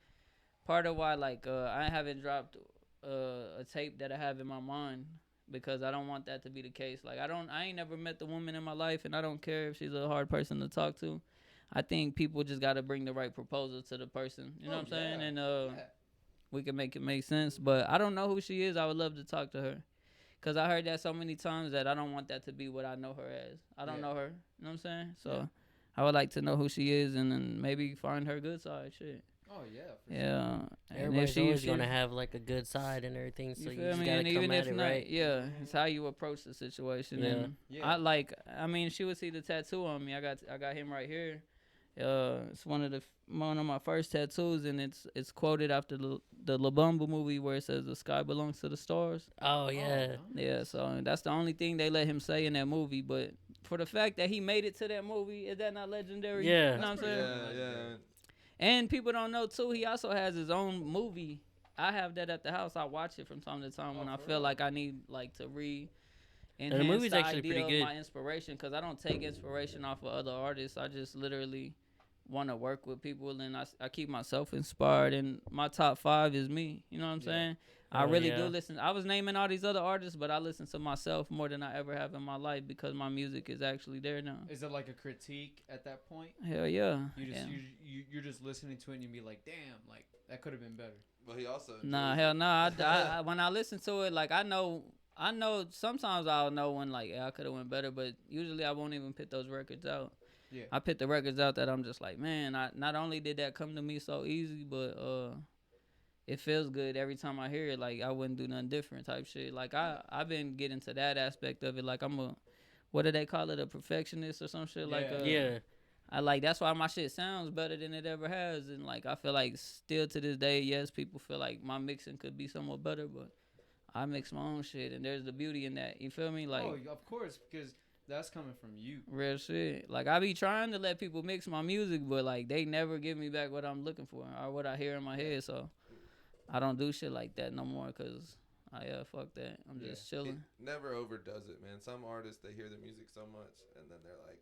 part of why like I haven't dropped a tape that I have in my mind, because I don't want that to be the case. Like I ain't never met the woman in my life, and I don't care if she's a hard person to talk to. I think people just got to bring the right proposal to the person. You know what I'm saying? And we can make it make sense. But I don't know who she is. I would love to talk to her. Because I heard that so many times that I don't want that to be what I know her as. I don't know her. You know what I'm saying? So I would like to know who she is and then maybe find her good side. Shit. Oh, yeah. Yeah. Everybody's always going to have, like, a good side and everything, so you just got to come at it right. Yeah, it's how you approach the situation. Yeah. And I mean, she would see the tattoo on me. I got him right here. It's one of my first tattoos, and it's quoted after the La Bamba movie where it says the sky belongs to the stars. Oh yeah. Yeah, so that's the only thing they let him say in that movie. But for the fact that he made it to that movie, is that not legendary? Yeah. You know what I'm saying? Yeah. And people don't know too, he also has his own movie. I have that at the house. I watch it from time to time when I feel like I need like to enhance the movie's actually idea pretty good. of my inspiration, because I don't take inspiration off of other artists. I just literally want to work with people, and I keep myself inspired, and my top 5 is me. You know what I'm saying? I really do listen. I was naming all these other artists, but I listen to myself more than I ever have in my life, because my music is actually there now. Is it like a critique at that point? Hell yeah. You're just listening to it and you be like, damn, like that could have been better. But he also hell no. I when I listen to it, like I know sometimes I'll know when like I could have went better, but usually I won't even put those records out. Yeah. I put the records out that I'm just like, man, not only did that come to me so easy, but it feels good every time I hear it. Like I wouldn't do nothing different type shit. Like I've been getting to that aspect of it. Like I'm what do they call it? A perfectionist or some shit. Like I like, that's why my shit sounds better than it ever has. And like I feel like still to this day, yes, people feel like my mixing could be somewhat better, but I mix my own shit, and there's the beauty in that. You feel me? Like, oh, of course, because that's coming from you. Real shit. Like I be trying to let people mix my music, but like they never give me back what I'm looking for or what I hear in my head. So I don't do shit like that no more, because fuck that. I'm just chilling. He never overdoes it, man. Some artists, they hear the music so much, and then they're like,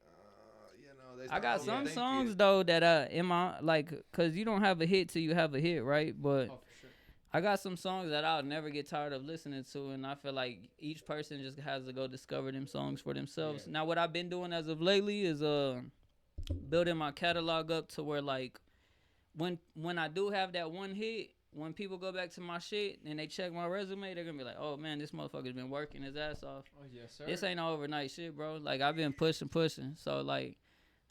they I got some songs though that in my, like, cause you don't have a hit till you have a hit, right? But Oh, for sure. I got some songs that I'll never get tired of listening to, and I feel like each person just has to go discover them songs for themselves. Yeah. Now, what I've been doing as of lately is building my catalog up to where, like, when I do have that one hit, when people go back to my shit and they check my resume, they're gonna be like, oh man, this motherfucker's been working his ass off. Oh yes, sir. This ain't no overnight shit, bro. Like I've been pushing. So like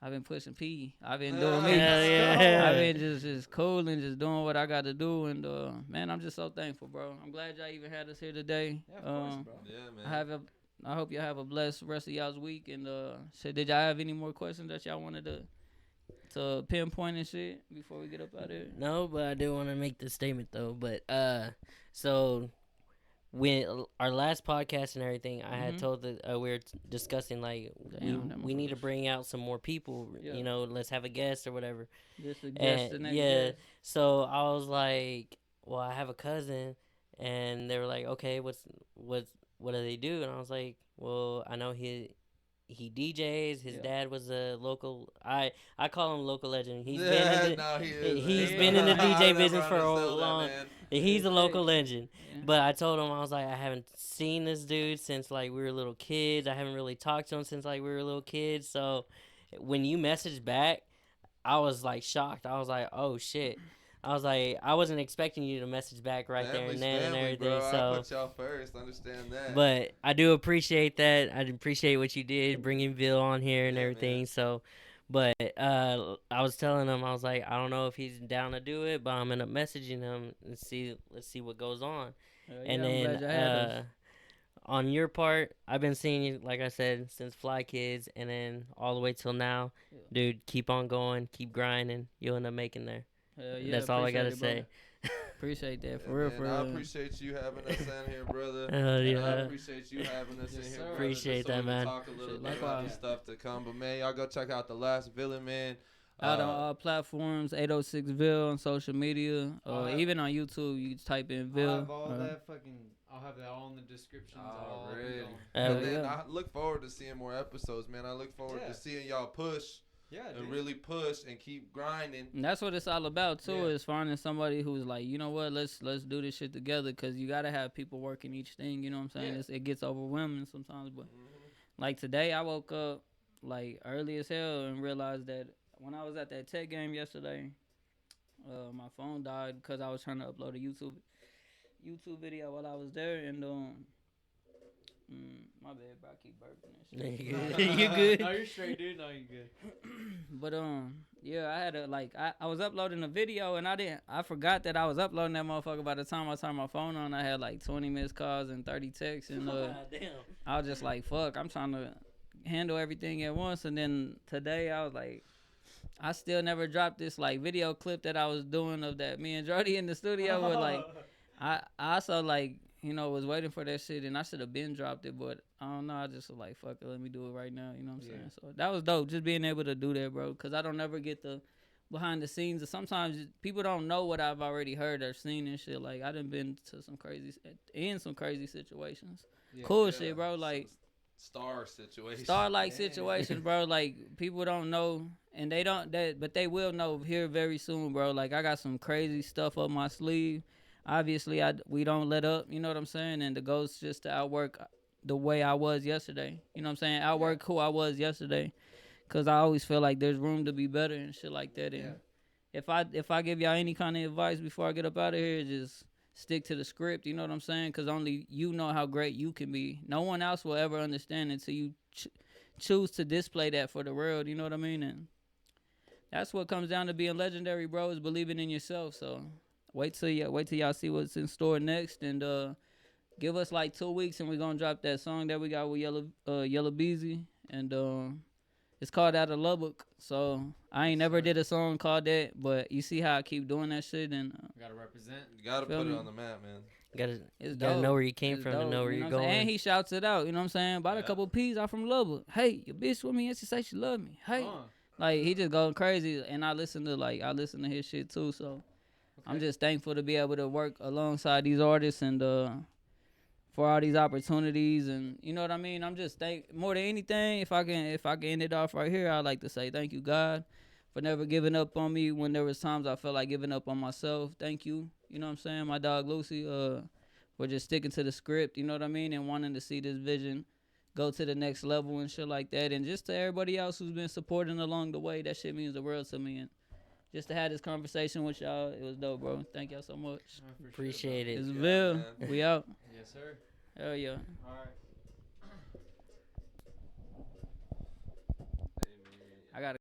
I've been pushing P. I've been doing me. I've been just cool and just doing what I got to do. And man, I'm just so thankful, bro. I'm glad y'all even had us here today. Yeah, of course, bro. Yeah, man. I hope y'all have a blessed rest of y'all's week. And shit, did y'all have any more questions that y'all wanted to pinpoint and shit before we get up out of here? No, but I do want to make this statement though. But so when our last podcast and everything, I had told that we were discussing like we need to bring out some more people. Yeah. You know, let's have a guest or whatever. Just a guest. Guest. So I was like, well, I have a cousin, and they were like, okay, what do they do? And I was like, well, I know he DJs. His dad was a local. I call him local legend. He's been in the DJ business for a long. He's a local legend. Yeah. But I told him, I was like, I haven't seen this dude since like we were little kids. I haven't really talked to him since like we were little kids. So when you messaged back, I was like shocked. I was like, oh shit. I was like, I wasn't expecting you to message back right Family's there and then family, and everything. bro. So I put y'all first. Understand that. but I do appreciate that. I appreciate what you did, bringing Ville on here and Yeah, everything. man. So, but I was telling him, I was like, I don't know if he's down to do it, but I'm gonna messaging him and let's see what goes on. And then on your part, I've been seeing you, like I said, since Fly Kids, and then all the way till now, dude. Keep on going, keep grinding. You'll end up making there. That's all I gotta say. Appreciate that for real. Man, I appreciate you having us in here, brother. Yeah. I appreciate you having us in here, brother. Appreciate that, man. Talk a little bit about the stuff to come, but man, y'all go check out the last Villain, man. Out on all platforms, 806 Ville on social media, even on YouTube. You type in Ville. I'll have all that fucking. I'll have that all in the description. Already. And then I look forward to seeing more episodes, man. I look forward to seeing y'all push. Yeah, and really push and keep grinding. And that's what it's all about too. Is finding somebody who's like, you know what, let's do this shit together. Cause you gotta have people working each thing. You know what I'm saying? It gets overwhelming sometimes. But like today, I woke up like early as hell and realized that when I was at that tech game yesterday, my phone died because I was trying to upload a YouTube video while I was there, and my bad, bro. I keep burping and shit. You good? You good? No, you're straight, dude. No, you good. But yeah, I had I was uploading a video and I forgot that I was uploading that motherfucker. By the time I turned my phone on, I had like 20 missed calls and 30 texts, and damn. I was just like, fuck, I'm trying to handle everything at once. And then today I was like, I still never dropped this like video clip that I was doing of that me and Jody in the studio with like. I also like, you know, was waiting for that shit, and I should have been dropped it, but I don't know. I just was like, fuck it, let me do it right now. You know what I'm saying? So that was dope, just being able to do that, bro. Cause I don't ever get the behind the scenes. Sometimes people don't know what I've already heard or seen and shit. Like I done been to some crazy situations. Cool shit, bro. Like star situations. Star-like situations, bro. Like people don't know, and they don't but they will know here very soon, bro. Like I got some crazy stuff up my sleeve. Obviously, we don't let up, you know what I'm saying? And the goal is just to outwork the way I was yesterday. You know what I'm saying? Outwork who I was yesterday. Because I always feel like there's room to be better and shit like that. And if I give y'all any kind of advice before I get up out of here, just stick to the script, you know what I'm saying? Because only you know how great you can be. No one else will ever understand until you choose to display that for the world, you know what I mean? And that's what comes down to being legendary, bro, is believing in yourself. So... Wait till y'all see what's in store next, and give us like 2 weeks, and we're gonna drop that song that we got with Yellow Beezy, and it's called Out of Lubbock. So I ain't never did a song called that, but you see how I keep doing that shit, and gotta represent. You gotta put it on the map, man. You gotta know where you came from to know where you're going. And he shouts it out, you know what I'm saying? Bought a couple P's out from Lubbock. Hey, your bitch with me, and she say she love me. Hey, like he just going crazy, and I listen to his shit too, so. I'm just thankful to be able to work alongside these artists and for all these opportunities, and you know what I mean. I'm just more than anything, if I can end it off right here, I'd like to say thank you, God, for never giving up on me when there was times I felt like giving up on myself. Thank you, you know what I'm saying. My dog Lucy, for just sticking to the script, you know what I mean, and wanting to see this vision go to the next level and shit like that, and just to everybody else who's been supporting along the way. That shit means the world to me, and just to have this conversation with y'all, it was dope, bro. Thank y'all so much. Appreciate it. It's Ville. We out. Yes, sir. Hell yeah. All right. I got